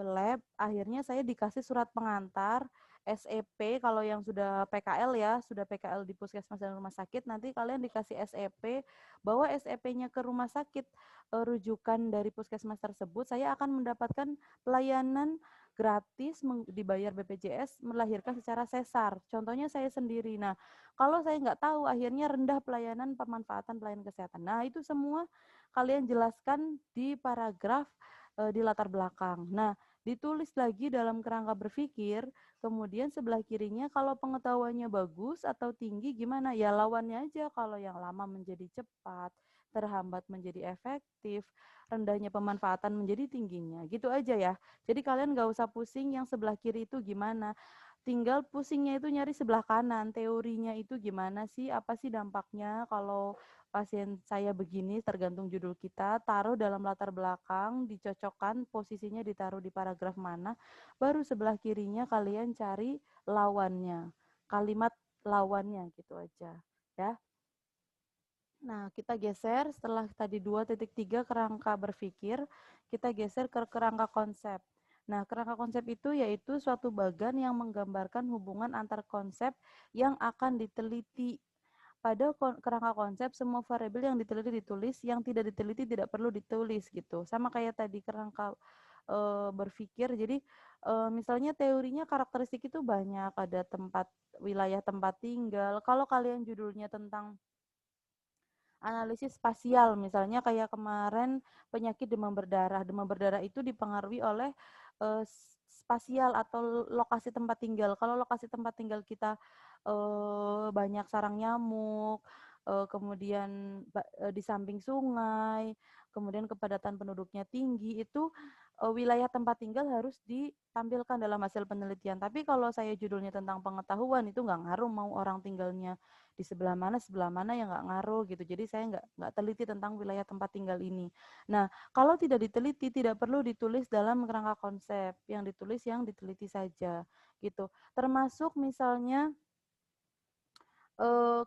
lab, akhirnya saya dikasih surat pengantar, SEP kalau yang sudah PKL ya, sudah PKL di puskesmas dan rumah sakit, nanti kalian dikasih SEP, bawa SEP-nya ke rumah sakit rujukan dari puskesmas tersebut, saya akan mendapatkan pelayanan gratis dibayar BPJS melahirkan secara sesar. Contohnya saya sendiri. Nah, kalau saya nggak tahu, akhirnya rendah pemanfaatan pelayanan kesehatan. Nah, itu semua kalian jelaskan di paragraf di latar belakang. Nah, ditulis lagi dalam kerangka berpikir, kemudian sebelah kirinya kalau pengetahuannya bagus atau tinggi gimana? Ya lawannya aja, kalau yang lama menjadi cepat, terhambat menjadi efektif, rendahnya pemanfaatan menjadi tingginya. Gitu aja ya. Jadi kalian nggak usah pusing yang sebelah kiri itu gimana. Tinggal pusingnya itu nyari sebelah kanan, teorinya itu gimana sih, apa sih dampaknya kalau pasien saya begini, tergantung judul kita, taruh dalam latar belakang, dicocokkan, posisinya ditaruh di paragraf mana, baru sebelah kirinya kalian cari lawannya, kalimat lawannya gitu aja ya. Nah, kita geser setelah tadi 2.3 kerangka berpikir, kita geser ke kerangka konsep. Nah, kerangka konsep itu yaitu suatu bagan yang menggambarkan hubungan antar konsep yang akan diteliti. Pada kerangka konsep, semua variabel yang diteliti ditulis, yang tidak diteliti tidak perlu ditulis gitu. Sama kayak tadi kerangka berpikir. Jadi misalnya teorinya karakteristik itu banyak, ada wilayah tempat tinggal. Kalau kalian judulnya tentang analisis spasial, misalnya kayak kemarin penyakit demam berdarah. Demam berdarah itu dipengaruhi oleh spasial atau lokasi tempat tinggal. Kalau lokasi tempat tinggal kita banyak sarang nyamuk, kemudian di samping sungai, kemudian kepadatan penduduknya tinggi, itu wilayah tempat tinggal harus ditampilkan dalam hasil penelitian. Tapi kalau saya judulnya tentang pengetahuan, itu nggak ngaruh mau orang tinggalnya di sebelah mana ya nggak ngaruh gitu. Jadi saya nggak teliti tentang wilayah tempat tinggal ini. Nah, kalau tidak diteliti, tidak perlu ditulis dalam kerangka konsep. Yang ditulis yang diteliti saja gitu. Termasuk misalnya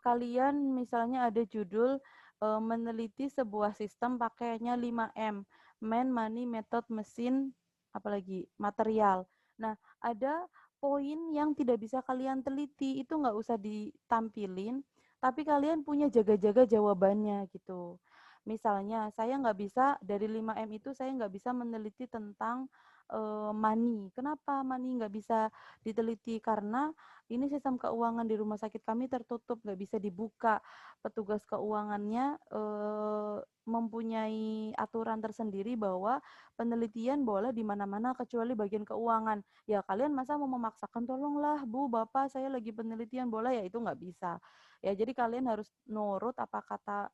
kalian misalnya ada judul meneliti sebuah sistem pakainya 5M, man, money, method, mesin, apalagi material. Nah, ada poin yang tidak bisa kalian teliti, itu nggak usah ditampilin, tapi kalian punya jaga-jaga jawabannya gitu. Misalnya, saya nggak bisa, dari 5M itu saya nggak bisa meneliti tentang money. Kenapa money nggak bisa diteliti? Karena ini sistem keuangan di rumah sakit kami tertutup, nggak bisa dibuka. Petugas keuangannya mempunyai aturan tersendiri bahwa penelitian boleh di mana-mana kecuali bagian keuangan. Ya kalian masa mau memaksakan, tolonglah Bu, Bapak, saya lagi penelitian, boleh ya? Itu nggak bisa. Ya jadi kalian harus nurut apa kata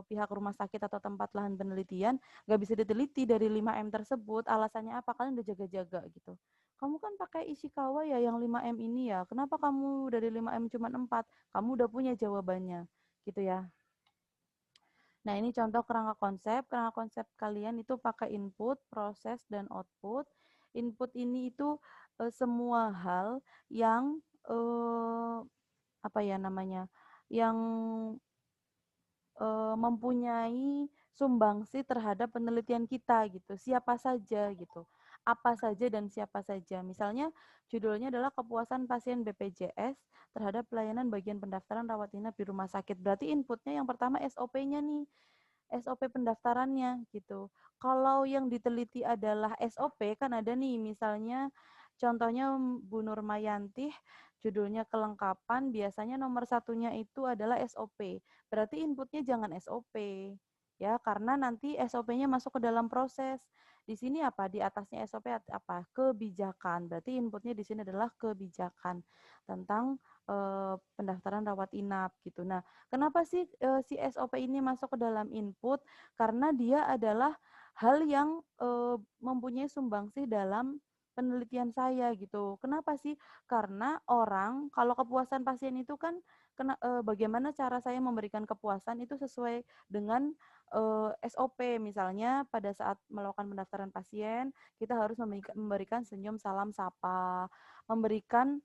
pihak rumah sakit atau tempat lahan penelitian, nggak bisa diteliti dari 5M tersebut. Alasannya apa? Kalian udah jaga-jaga gitu. Kamu kan pakai Ishikawa ya yang 5M ini ya, kenapa kamu dari 5M cuma 4? Kamu udah punya jawabannya gitu ya. Nah, ini contoh kerangka konsep. Kerangka konsep kalian itu pakai input, proses, dan output. Input ini itu semua hal yang apa ya namanya? Yang mempunyai sumbangsi terhadap penelitian kita gitu. Siapa saja gitu. Apa saja dan siapa saja. Misalnya judulnya adalah kepuasan pasien BPJS terhadap pelayanan bagian pendaftaran rawat inap di rumah sakit. Berarti inputnya yang pertama SOP-nya nih. SOP pendaftarannya gitu. Kalau yang diteliti adalah SOP kan ada nih misalnya contohnya Bu Nurmayantih judulnya kelengkapan biasanya nomor satunya itu adalah SOP. Berarti inputnya jangan SOP ya karena nanti SOP-nya masuk ke dalam proses. Di sini apa? Di atasnya SOP apa? Kebijakan. Berarti inputnya di sini adalah kebijakan tentang pendaftaran rawat inap gitu. Nah, kenapa sih si SOP ini masuk ke dalam input? Karena dia adalah hal yang mempunyai sumbangsi dalam penelitian saya gitu. Kenapa sih? Karena orang kalau kepuasan pasien itu kan bagaimana cara saya memberikan kepuasan itu sesuai dengan SOP. Misalnya pada saat melakukan pendaftaran pasien, kita harus memberikan senyum, salam, sapa, memberikan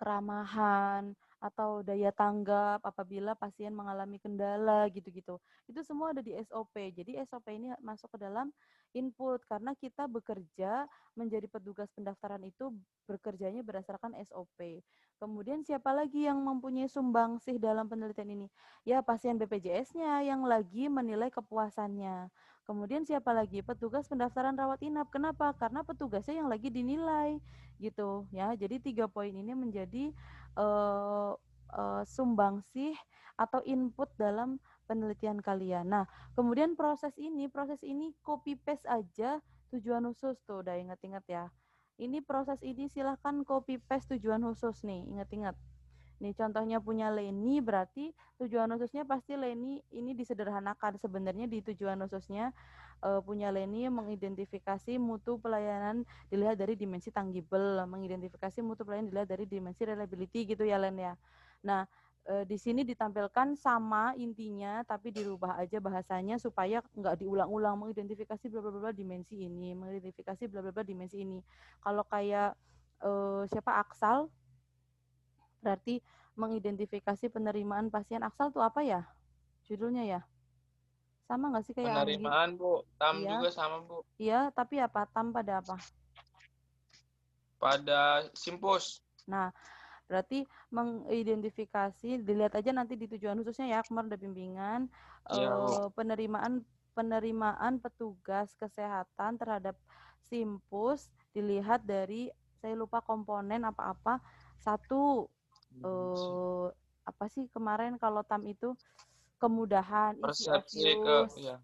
keramahan atau daya tanggap apabila pasien mengalami kendala gitu-gitu. Itu semua ada di SOP. Jadi SOP ini masuk ke dalam input karena kita bekerja menjadi petugas pendaftaran itu bekerjanya berdasarkan SOP. Kemudian siapa lagi yang mempunyai sumbangsih dalam penelitian ini? Ya pasien BPJS-nya yang lagi menilai kepuasannya. Kemudian siapa lagi? Petugas pendaftaran rawat inap. Kenapa? Karena petugasnya yang lagi dinilai gitu ya. Jadi 3 poin ini menjadi sumbangsih atau input dalam penelitian kalian. Nah, kemudian proses ini copy paste aja tujuan khusus tuh, udah ingat-ingat ya. Ini proses ini silahkan copy paste tujuan khusus nih, ingat-ingat. Nih contohnya punya Leni berarti tujuan khususnya pasti Leni ini disederhanakan sebenarnya di tujuan khususnya punya Leni mengidentifikasi mutu pelayanan dilihat dari dimensi tangible, mengidentifikasi mutu pelayanan dilihat dari dimensi reliability gitu ya Len ya. Nah, di sini ditampilkan sama intinya tapi dirubah aja bahasanya supaya nggak diulang-ulang mengidentifikasi bla bla bla dimensi ini, mengidentifikasi bla bla bla dimensi ini. Kalau kayak siapa Aksal berarti mengidentifikasi penerimaan pasien Aksal tuh apa ya? Judulnya ya? Sama nggak sih kayak Anggi? Penerimaan, Bu. TAM Iya, juga sama, Bu. iya, tapi apa? Tam pada apa? Pada Simpus. Nah, berarti mengidentifikasi, dilihat aja nanti di tujuan khususnya ya, kemarin ada bimbingan, Iya, Bu. penerimaan petugas kesehatan terhadap Simpus dilihat dari, saya lupa komponen apa-apa, satu, apa sih kemarin kalau TAM itu, kemudahan, easy of Persepsi use, ya.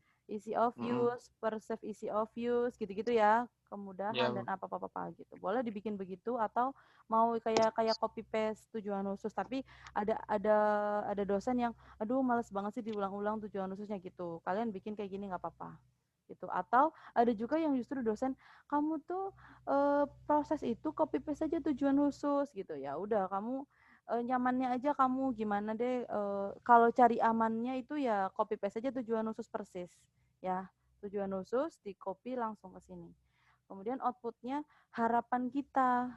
perceive easy of use, gitu-gitu ya, kemudahan Iya, dan Bu. apa-apa gitu. Boleh dibikin begitu atau mau kayak copy paste tujuan khusus, tapi ada dosen yang aduh males banget sih diulang-ulang tujuan khususnya gitu. Kalian bikin kayak gini nggak apa-apa gitu. Atau ada juga yang justru dosen kamu tuh proses itu copy paste aja tujuan khusus gitu. Ya udah kamu nyamannya aja kamu gimana deh kalau cari amannya itu ya copy paste aja tujuan khusus persis ya tujuan khusus di copy langsung ke sini. Kemudian outputnya harapan kita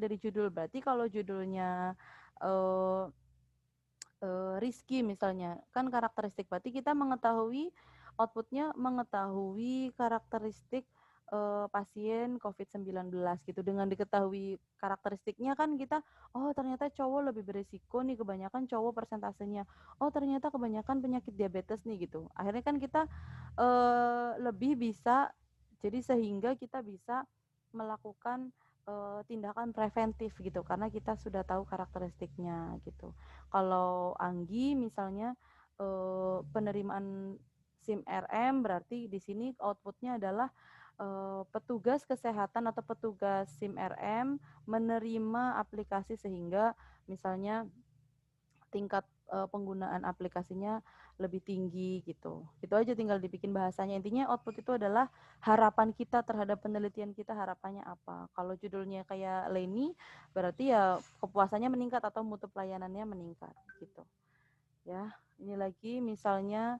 dari judul berarti kalau judulnya eh, Rizky misalnya kan karakteristik berarti kita mengetahui outputnya mengetahui karakteristik pasien COVID-19 gitu dengan diketahui karakteristiknya kan kita oh ternyata cowok lebih berisiko nih kebanyakan cowok persentasenya oh ternyata kebanyakan penyakit diabetes nih gitu akhirnya kan kita lebih bisa jadi sehingga kita bisa melakukan tindakan preventif gitu karena kita sudah tahu karakteristiknya gitu. Kalau Anggi misalnya penerimaan SIM RM berarti di sini outputnya adalah petugas kesehatan atau petugas SIM RM menerima aplikasi sehingga misalnya tingkat penggunaan aplikasinya lebih tinggi gitu. Itu aja tinggal dibikin bahasanya. Intinya output itu adalah harapan kita terhadap penelitian kita harapannya apa. Kalau judulnya kayak Leni berarti ya kepuasannya meningkat atau mutu pelayanannya meningkat gitu. Ya, Ini lagi misalnya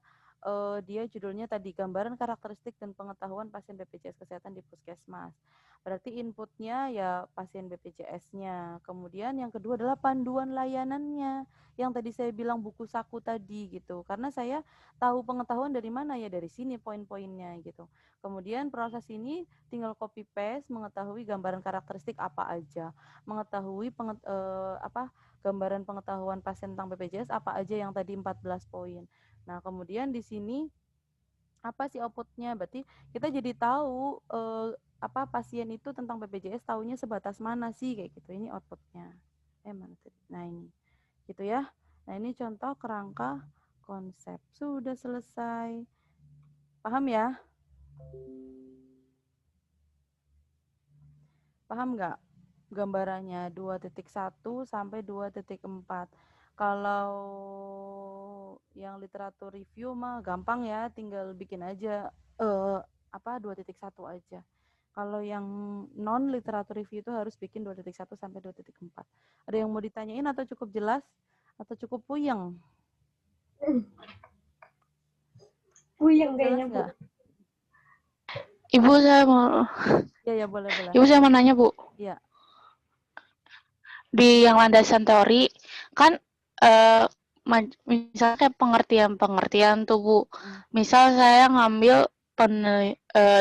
dia judulnya tadi gambaran karakteristik dan pengetahuan pasien BPJS Kesehatan di Puskesmas. Berarti inputnya ya pasien BPJS-nya. Kemudian yang kedua adalah panduan layanannya. Yang tadi saya bilang buku saku tadi gitu. Karena saya tahu pengetahuan dari mana ya, dari sini poin-poinnya gitu. Kemudian proses ini tinggal copy paste, mengetahui gambaran karakteristik apa aja, mengetahui gambaran pengetahuan pasien tentang BPJS apa aja yang tadi 14 poin. Nah, kemudian di sini apa sih outputnya? Berarti kita jadi tahu pasien itu tentang BPJS tahunya sebatas mana sih kayak gitu. Ini outputnya. Mana tadi? Nah, ini. Gitu ya. Nah, ini contoh kerangka konsep. Sudah selesai. Paham ya? Paham nggak gambarannya 2.1 sampai 2.4? Kalau yang literatur review mah gampang ya, tinggal bikin aja 2.1 aja. Kalau yang non literatur review itu harus bikin 2.1 sampai 2.4. Ada yang mau ditanyain atau cukup jelas atau cukup puyeng? Puyeng kayaknya, Bu. Ibu saya mau Ya boleh. Ibu saya mau nanya, Bu. Iya. Di yang landasan teori kan misalnya kayak pengertian tuh, Bu. Misal saya ngambil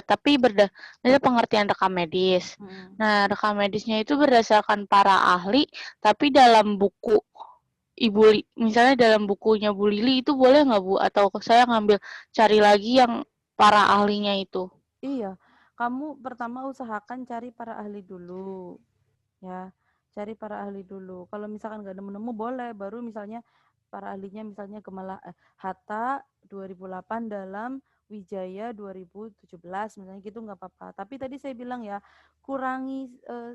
tapi berdasarkan pengertian rekam medis. Nah, rekam medisnya itu berdasarkan para ahli, tapi dalam buku misalnya dalam bukunya Bu Lili itu boleh nggak, Bu? Atau saya ngambil cari lagi yang para ahlinya itu? Iya, kamu pertama usahakan cari para ahli dulu, ya. Cari para ahli dulu. Kalau misalkan nggak nemu-nemu boleh, baru misalnya para ahlinya misalnya Hatta 2008 dalam Wijaya 2017, misalnya gitu nggak apa-apa. Tapi tadi saya bilang ya, kurangi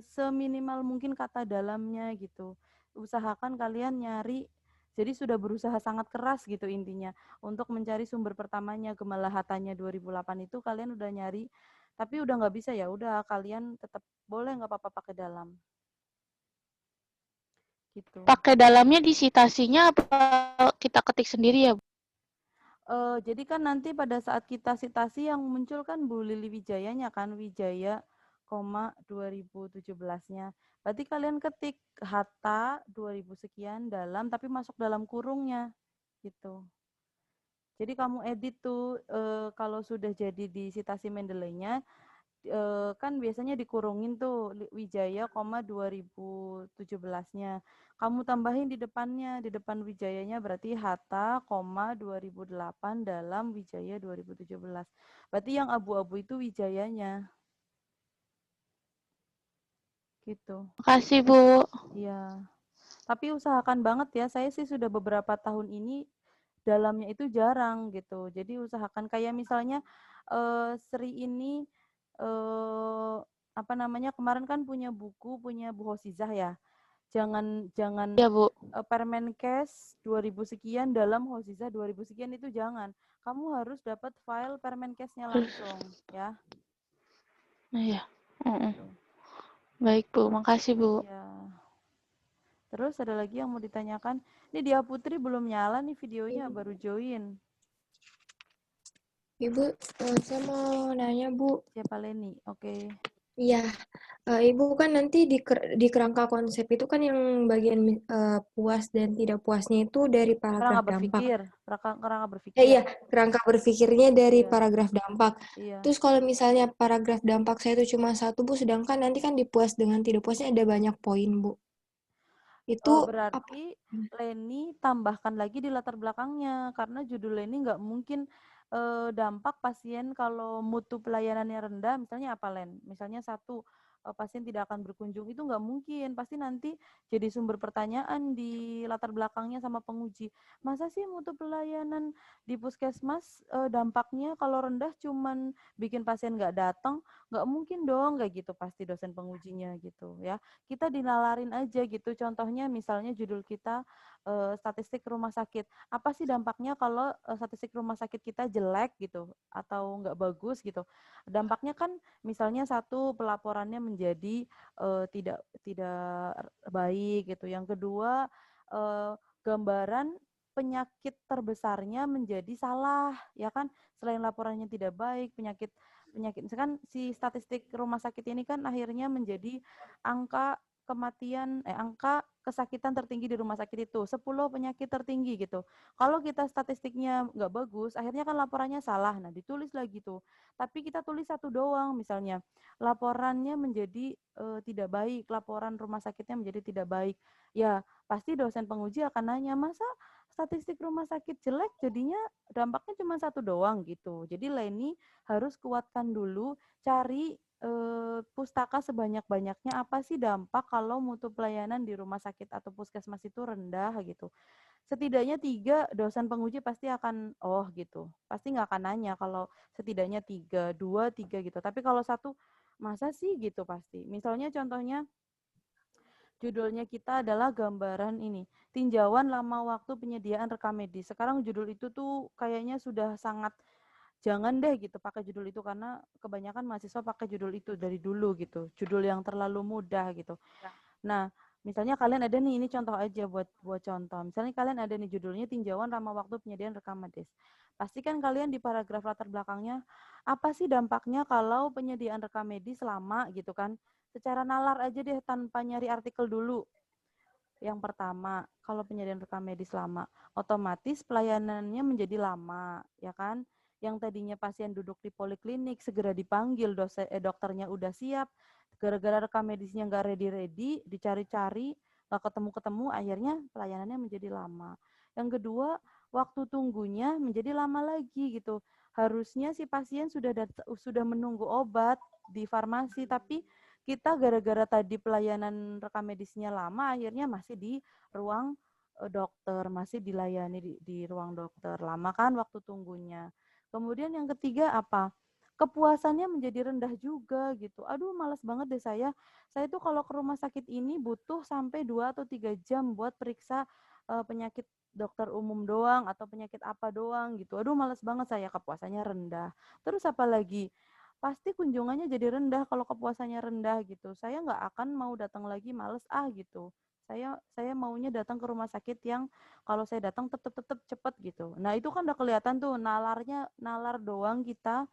seminimal mungkin kata dalamnya gitu. Usahakan kalian nyari, jadi sudah berusaha sangat keras gitu intinya untuk mencari sumber pertamanya. Gemala Hattanya 2008 itu kalian udah nyari, tapi udah nggak bisa ya udah kalian tetap boleh nggak apa-apa pakai dalam gitu. Pakai dalamnya di citasinya apa kita ketik sendiri ya, Bu? Jadi kan nanti pada saat kita citasi yang muncul kan Bu Lili Wijayanya kan, Wijaya, 2017-nya. Berarti kalian ketik Hatta 2000 sekian dalam, tapi masuk dalam kurungnya gitu. Jadi kamu edit tuh kalau sudah jadi di citasi Mendeley-nya kan biasanya dikurungin tuh Wijaya, 2017-nya. Kamu tambahin di depannya, di depan Wijayanya berarti Hatta, 2008 dalam Wijaya 2017. Berarti yang abu-abu itu Wijayanya. Gitu. Makasih, Bu. Iya. Tapi usahakan banget ya, saya sih sudah beberapa tahun ini dalamnya itu jarang gitu. Jadi usahakan kayak misalnya Sri ini kemarin kan punya buku, punya Bu Hosizah ya. Jangan Ya, Bu. Permenkes 2000 sekian dalam Hosizah 2000 sekian itu jangan. Kamu harus dapat file Permenkesnya langsung ya. Nah, ya. Baik, Bu. Makasih, Bu. Ya. Terus ada lagi yang mau ditanyakan? Ini Dia Putri belum nyala nih videonya, baru join. Ibu, saya mau nanya, Bu. Siapa Leni? Oke. Iya, Ibu kan nanti di kerangka konsep itu kan yang bagian puas dan tidak puasnya itu dari paragraf dampak. Kerangka berpikir. Iya, kerangka berpikirnya dari Iya. paragraf dampak. Iya. Terus kalau misalnya paragraf dampak saya itu cuma 1, Bu, sedangkan nanti kan di puas dengan tidak puasnya ada banyak poin, Bu. Itu berarti Leni tambahkan lagi di latar belakangnya, karena judul Leni nggak mungkin dampak pasien kalau mutu pelayanannya rendah, misalnya apa Len? Misalnya satu, pasien tidak akan berkunjung, itu nggak mungkin, pasti nanti jadi sumber pertanyaan di latar belakangnya sama penguji. Masa sih mutu pelayanan di puskesmas dampaknya kalau rendah cuman bikin pasien nggak datang? Nggak mungkin dong, kayak gitu pasti dosen pengujinya gitu ya. Kita dinalarin aja gitu, contohnya misalnya judul kita statistik rumah sakit. Apa sih dampaknya kalau statistik rumah sakit kita jelek gitu atau nggak bagus gitu? Dampaknya kan misalnya satu, pelaporannya menjadi tidak baik gitu. Yang kedua, gambaran penyakit terbesarnya menjadi salah, ya kan? Selain laporannya tidak baik, penyakit misalkan si statistik rumah sakit ini kan akhirnya menjadi angka angka kesakitan tertinggi di rumah sakit itu 10 penyakit tertinggi gitu. Kalau kita statistiknya nggak bagus, akhirnya kan laporannya salah. Nah, ditulis lagi tuh. Tapi kita tulis satu doang misalnya. Laporannya menjadi tidak baik, laporan rumah sakitnya menjadi tidak baik. Ya, pasti dosen penguji akan nanya, masa statistik rumah sakit jelek jadinya dampaknya cuma satu doang gitu. Jadi Leni harus kuatkan dulu, cari pustaka sebanyak-banyaknya apa sih dampak kalau mutu pelayanan di rumah sakit atau puskesmas itu rendah gitu. Setidaknya 3 dosen penguji pasti akan oh gitu. Pasti nggak akan nanya kalau setidaknya 3, 2, 3 gitu. Tapi kalau satu masa sih gitu pasti. Misalnya contohnya judulnya kita adalah gambaran ini, tinjauan lama waktu penyediaan rekam medis. Sekarang judul itu tuh kayaknya sudah sangat jangan deh gitu pakai judul itu karena kebanyakan mahasiswa pakai judul itu dari dulu gitu. Judul yang terlalu mudah gitu. Nah, misalnya kalian ada nih, ini contoh aja buat contoh. Misalnya kalian ada nih judulnya tinjauan lama waktu penyediaan rekam medis. Pastikan kalian di paragraf latar belakangnya apa sih dampaknya kalau penyediaan rekam medis lama gitu kan. Secara nalar aja deh tanpa nyari artikel dulu. Yang pertama, kalau penyediaan rekam medis lama, otomatis pelayanannya menjadi lama, ya kan? Yang tadinya pasien duduk di poliklinik segera dipanggil, dokternya udah siap, gara-gara rekam medisnya nggak ready-ready, dicari-cari, nggak ketemu-ketemu, akhirnya pelayanannya menjadi lama. Yang kedua, waktu tunggunya menjadi lama lagi gitu. Harusnya si pasien sudah menunggu obat di farmasi, tapi kita gara-gara tadi pelayanan rekam medisnya lama, akhirnya masih di ruang dokter, masih dilayani di ruang dokter. Lama kan waktu tunggunya. Kemudian yang ketiga apa? Kepuasannya menjadi rendah juga gitu. Aduh, malas banget deh saya. Saya tuh kalau ke rumah sakit ini butuh sampai 2 atau 3 jam buat periksa penyakit dokter umum doang atau penyakit apa doang gitu. Aduh, malas banget saya, kepuasannya rendah. Terus apa lagi? Pasti kunjungannya jadi rendah kalau kepuasannya rendah gitu. Saya nggak akan mau datang lagi, males gitu. Saya maunya datang ke rumah sakit yang kalau saya datang tetep cepet gitu. Nah itu kan udah kelihatan tuh nalar doang kita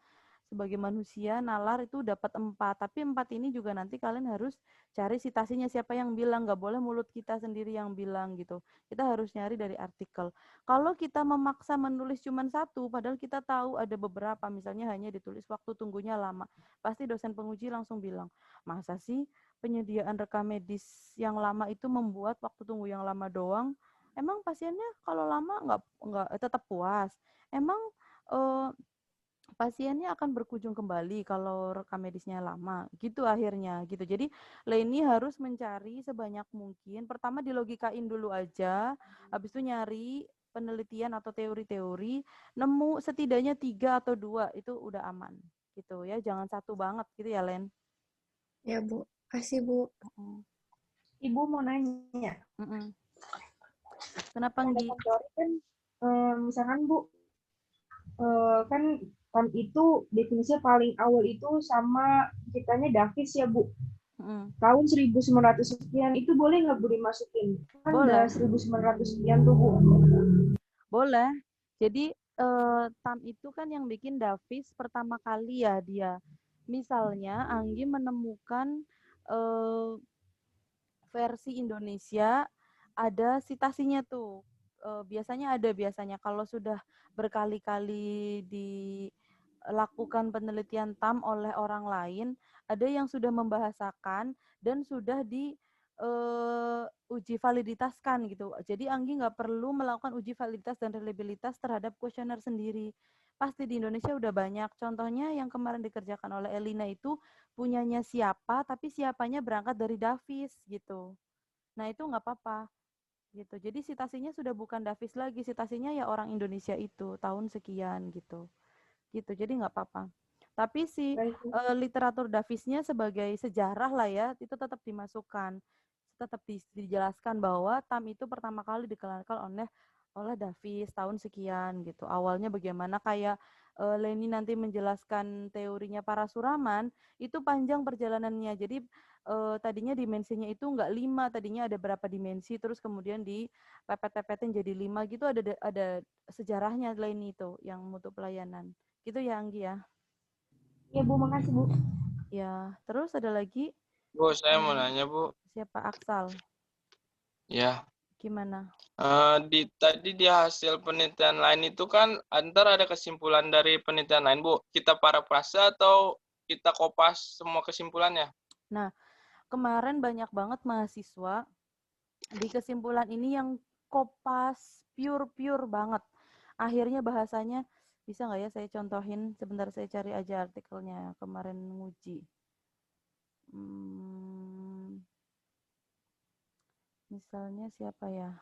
sebagai manusia nalar itu dapat 4, tapi 4 ini juga nanti kalian harus cari citasinya siapa yang bilang, nggak boleh mulut kita sendiri yang bilang gitu. Kita harus nyari dari artikel. Kalau kita memaksa menulis cuma satu, padahal kita tahu ada beberapa, misalnya hanya ditulis waktu tunggunya lama, pasti dosen penguji langsung bilang, masa sih penyediaan rekam medis yang lama itu membuat waktu tunggu yang lama doang? Emang pasiennya kalau lama nggak tetap puas? Emang pasiennya akan berkunjung kembali kalau rekam medisnya lama gitu akhirnya gitu. Jadi Leni harus mencari sebanyak mungkin, pertama dilogikain dulu aja, habis itu nyari penelitian atau teori-teori, nemu setidaknya 3 atau 2 itu udah aman gitu ya, jangan satu banget gitu ya Len. Ya Bu, kasih Bu. Ibu mau nanya. Kenapa Nggi? Teori kan misalkan Bu kan TAM itu definisinya paling awal itu sama kitanya Davis ya Bu. Tahun 1900 sekian itu boleh nggak Bu dimasukin? Kan Boleh. udah 1900 sekian tuh Bu. Boleh. Jadi TAM itu kan yang bikin Davis pertama kali ya dia. Misalnya Anggi menemukan versi Indonesia ada citasinya tuh. Biasanya kalau sudah berkali-kali dilakukan penelitian TAM oleh orang lain, ada yang sudah membahasakan dan sudah uji validitaskan gitu. Jadi Anggi nggak perlu melakukan uji validitas dan reliabilitas terhadap kuesioner sendiri. Pasti di Indonesia udah banyak. Contohnya yang kemarin dikerjakan oleh Elina itu punyanya siapa, tapi siapanya berangkat dari Davis gitu. Nah itu nggak apa-apa gitu. Jadi citasinya sudah bukan Davis lagi, citasinya ya orang Indonesia itu tahun sekian gitu. Gitu. Jadi nggak apa-apa. Tapi si literatur Davisnya sebagai sejarah lah ya, itu tetap dimasukkan. Tetap dijelaskan bahwa TAM itu pertama kali dikeluarkan oleh Davis tahun sekian gitu. Awalnya bagaimana kayak Leni nanti menjelaskan teorinya Parasuraman, itu panjang perjalanannya. Jadi tadinya dimensinya itu nggak 5, tadinya ada berapa dimensi, terus kemudian dipepet-pepetin jadi 5 gitu, ada sejarahnya Leni itu yang mutu pelayanan. Gitu ya Anggi ya? Ya Bu, makasih Bu. Ya, terus ada lagi? Bu, saya mau nanya Bu. Siapa? Aksal. Ya. Gimana? Tadi di hasil penelitian lain itu kan antara ada kesimpulan dari penelitian lain Bu. Kita parafrase atau kita kopas semua kesimpulannya? Nah, kemarin banyak banget mahasiswa di kesimpulan ini yang kopas pure banget. Akhirnya bahasanya, bisa nggak ya saya contohin? Sebentar saya cari aja artikelnya kemarin nguji. Misalnya siapa ya?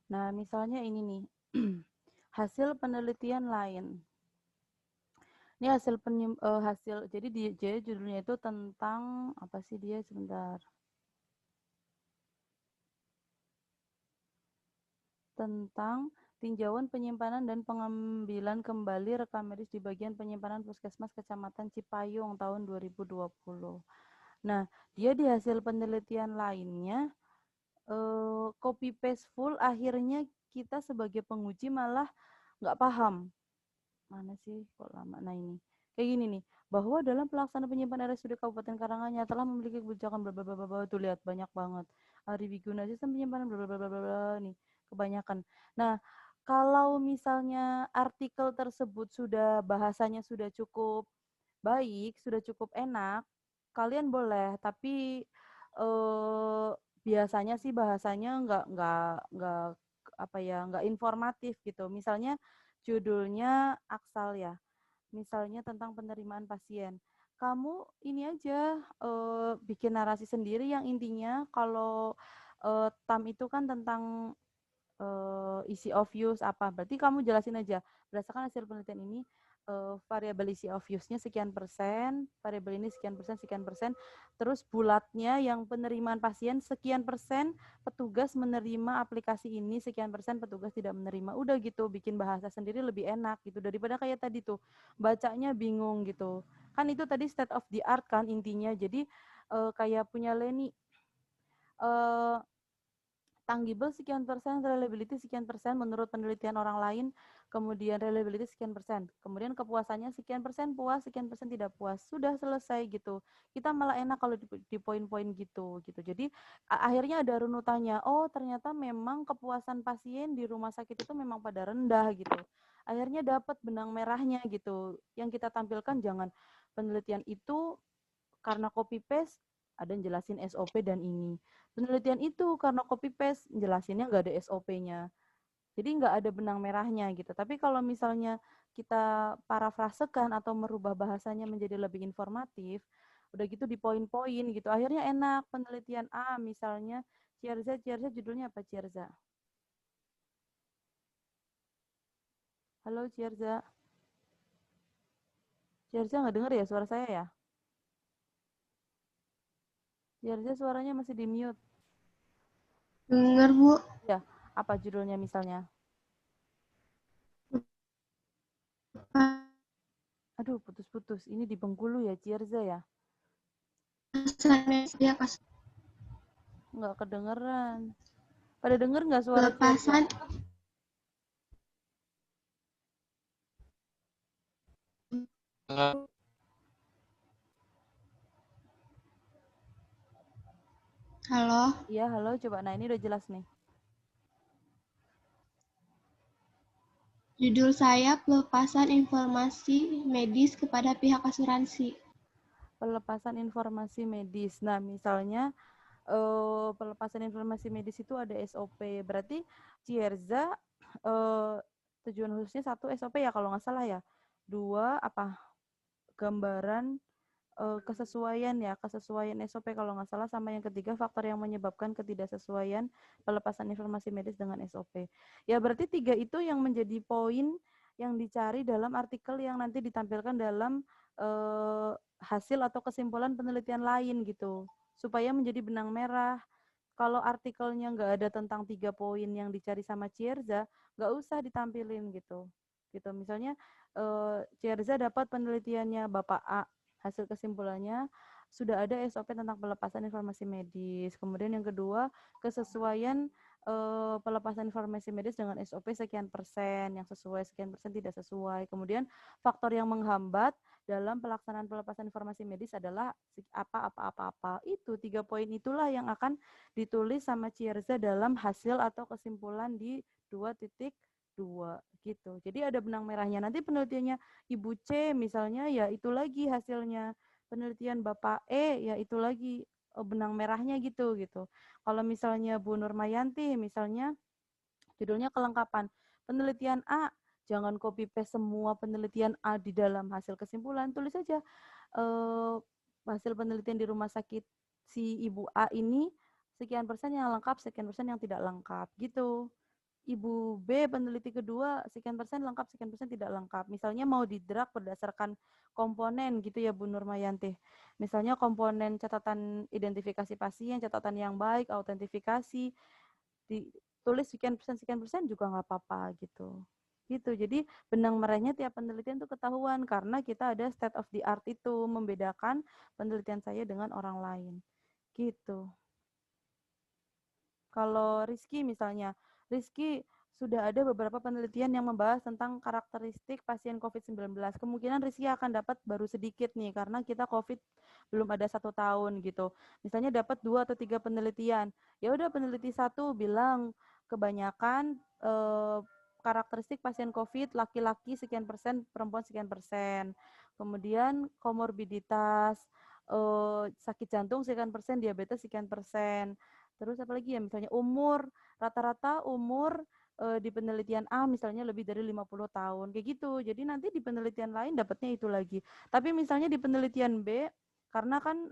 Nah, misalnya ini nih, hasil penelitian lain. Ini hasil, jadi judulnya itu tentang, apa sih dia, sebentar. Tentang tinjauan penyimpanan dan pengambilan kembali rekam medis di bagian penyimpanan Puskesmas Kecamatan Cipayung tahun 2020. Nah, dia di hasil penelitian lainnya, copy paste full, akhirnya kita sebagai penguji malah nggak paham. Mana sih kok lama? Nah ini, kayak gini nih, bahwa dalam pelaksanaan penyimpanan RSUD Kabupaten Karanganyar telah memiliki kebijakan bla bla bla bla, tuh lihat banyak banget. Ari Wiguna sistem penyimpanan bla bla bla bla bla nih, kebanyakan. Nah, kalau misalnya artikel tersebut sudah bahasanya sudah cukup baik, sudah cukup enak, kalian boleh, tapi biasanya sih bahasanya nggak apa ya, nggak informatif gitu. Misalnya judulnya Aksal ya, misalnya tentang penerimaan pasien. Kamu ini aja bikin narasi sendiri yang intinya kalau TAM itu kan tentang easy of use apa. Berarti kamu jelasin aja berdasarkan hasil penelitian ini variabel easy of use-nya sekian persen, variabel ini sekian persen, terus bulatnya yang penerimaan pasien sekian persen, petugas menerima aplikasi ini sekian persen, petugas tidak menerima. Udah gitu, bikin bahasa sendiri lebih enak gitu daripada kayak tadi tuh bacanya bingung gitu. Kan itu tadi state of the art kan intinya. Jadi kayak punya Leni tangible sekian persen, reliability sekian persen menurut penelitian orang lain, kemudian reliability sekian persen, kemudian kepuasannya sekian persen puas, sekian persen tidak puas, sudah selesai gitu. Kita malah enak kalau di poin-poin gitu. Jadi akhirnya ada runutannya, oh ternyata memang kepuasan pasien di rumah sakit itu memang pada rendah gitu. Akhirnya dapat benang merahnya gitu. Yang kita tampilkan jangan penelitian itu karena copy paste ada yang jelasin SOP dan ini. Penelitian itu karena copy paste jelasinnya nggak ada SOP-nya. Jadi nggak ada benang merahnya gitu. Tapi kalau misalnya kita parafrasekan atau merubah bahasanya menjadi lebih informatif, udah gitu di poin-poin gitu. Akhirnya enak. Penelitian A misalnya Cierza judulnya apa Cierza? Halo Cierza. Cierza nggak dengar ya suara saya ya? Cierza suaranya masih di mute. Dengar, Bu. Ya, apa judulnya misalnya? Aduh, putus-putus. Ini di Bengkulu ya, Cierza ya? Nggak kedengeran. Pada denger nggak suara Cierza? Halo. Iya, halo, coba. Nah, ini udah jelas nih. Judul saya pelepasan informasi medis kepada pihak asuransi. Pelepasan informasi medis. Nah, misalnya pelepasan informasi medis itu ada SOP. Berarti Cierza tujuan khususnya 1 SOP ya kalau nggak salah ya. 2 apa? Gambaran kesesuaian ya, kesesuaian SOP kalau nggak salah, sama yang ketiga faktor yang menyebabkan ketidaksesuaian pelepasan informasi medis dengan SOP. Ya berarti 3 itu yang menjadi poin yang dicari dalam artikel yang nanti ditampilkan dalam hasil atau kesimpulan penelitian lain gitu, supaya menjadi benang merah. Kalau artikelnya nggak ada tentang 3 poin yang dicari sama Cierza, nggak usah ditampilin gitu. Gitu. Misalnya Cierza dapat penelitiannya Bapak A, hasil kesimpulannya sudah ada SOP tentang pelepasan informasi medis. Kemudian yang kedua, kesesuaian pelepasan informasi medis dengan SOP sekian persen, yang sesuai sekian persen tidak sesuai. Kemudian faktor yang menghambat dalam pelaksanaan pelepasan informasi medis adalah apa. Itu 3 poin itulah yang akan ditulis sama Cierza dalam hasil atau kesimpulan di 2.2 gitu. Jadi ada benang merahnya. Nanti penelitiannya Ibu C misalnya ya itu lagi hasilnya. Penelitian Bapak E ya itu lagi benang merahnya gitu. Kalau misalnya Bu Nurmayanti misalnya judulnya kelengkapan penelitian A, jangan copy paste semua penelitian A di dalam hasil kesimpulan, tulis saja hasil penelitian di rumah sakit si Ibu A ini sekian persen yang lengkap, sekian persen yang tidak lengkap gitu. Ibu B peneliti kedua sekian persen lengkap, sekian persen tidak lengkap. Misalnya mau didrag berdasarkan komponen gitu ya Bu Nurmayanti. Misalnya komponen catatan identifikasi pasien, catatan yang baik, autentifikasi, ditulis sekian persen juga nggak apa-apa gitu. Jadi benang merahnya tiap penelitian itu ketahuan karena kita ada state of the art itu membedakan penelitian saya dengan orang lain. Gitu. Kalau Rizky misalnya, Rizky sudah ada beberapa penelitian yang membahas tentang karakteristik pasien COVID-19. Kemungkinan Rizky akan dapat baru sedikit nih, karena kita COVID belum ada 1 tahun gitu. Misalnya dapat 2 atau 3 penelitian. Ya udah peneliti 1 bilang kebanyakan karakteristik pasien COVID laki-laki sekian persen, perempuan sekian persen. Kemudian komorbiditas, sakit jantung sekian persen, diabetes sekian persen. Terus apa lagi ya, misalnya umur, rata-rata umur di penelitian A misalnya lebih dari 50 tahun, kayak gitu. Jadi nanti di penelitian lain dapatnya itu lagi. Tapi misalnya di penelitian B, karena kan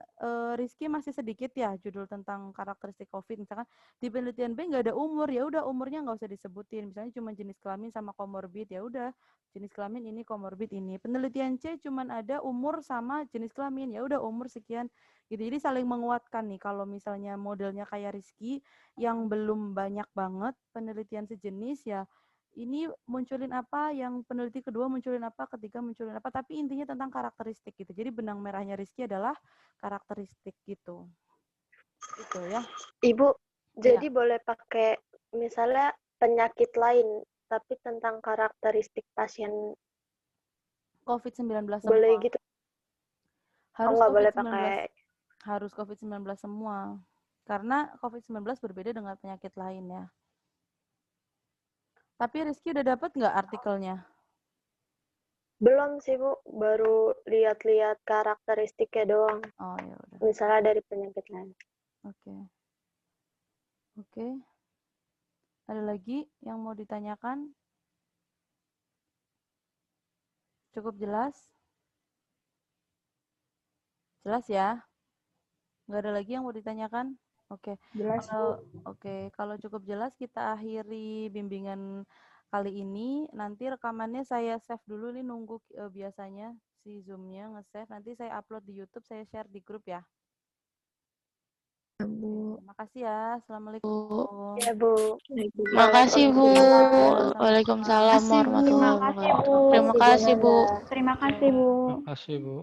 Rizky masih sedikit ya judul tentang karakteristik COVID, misalkan di penelitian B nggak ada umur, ya udah umurnya nggak usah disebutin. Misalnya cuma jenis kelamin sama komorbid, ya udah jenis kelamin ini, komorbid ini. Penelitian C cuma ada umur sama jenis kelamin, ya udah umur sekian. Gitu. Jadi saling menguatkan nih kalau misalnya modelnya kayak Rizky yang belum banyak banget penelitian sejenis ya ini munculin apa, yang peneliti kedua munculin apa, ketiga munculin apa, tapi intinya tentang karakteristik gitu. Jadi benang merahnya Rizky adalah karakteristik gitu. Gitu ya. Ibu, Ya. jadi boleh pakai misalnya penyakit lain tapi tentang karakteristik pasien COVID-19 semua. boleh gitu? Harus nggak boleh COVID-19. pakai. Harus COVID-19 semua. Karena COVID-19 berbeda dengan penyakit lain ya. Tapi Rizky udah dapat nggak artikelnya? Belum sih Bu, baru lihat-lihat karakteristiknya doang. Oh ya udah. Misalnya dari penyakit lain. Oke. Ada lagi yang mau ditanyakan? Cukup jelas? Jelas ya? Nggak ada lagi yang mau ditanyakan? Oke. Jelas, Kalau cukup jelas kita akhiri bimbingan kali ini. Nanti rekamannya saya save dulu nih, nunggu biasanya si Zoom-nya nge-save. Nanti saya upload di YouTube, saya share di grup ya. Bu. Makasih ya. Assalamualaikum. Ya Bu. Makasih Bu. Waalaikumsalam warahmatullahi wabarakatuh. Terima kasih Bu. Terima kasih Bu. Terima kasih Bu.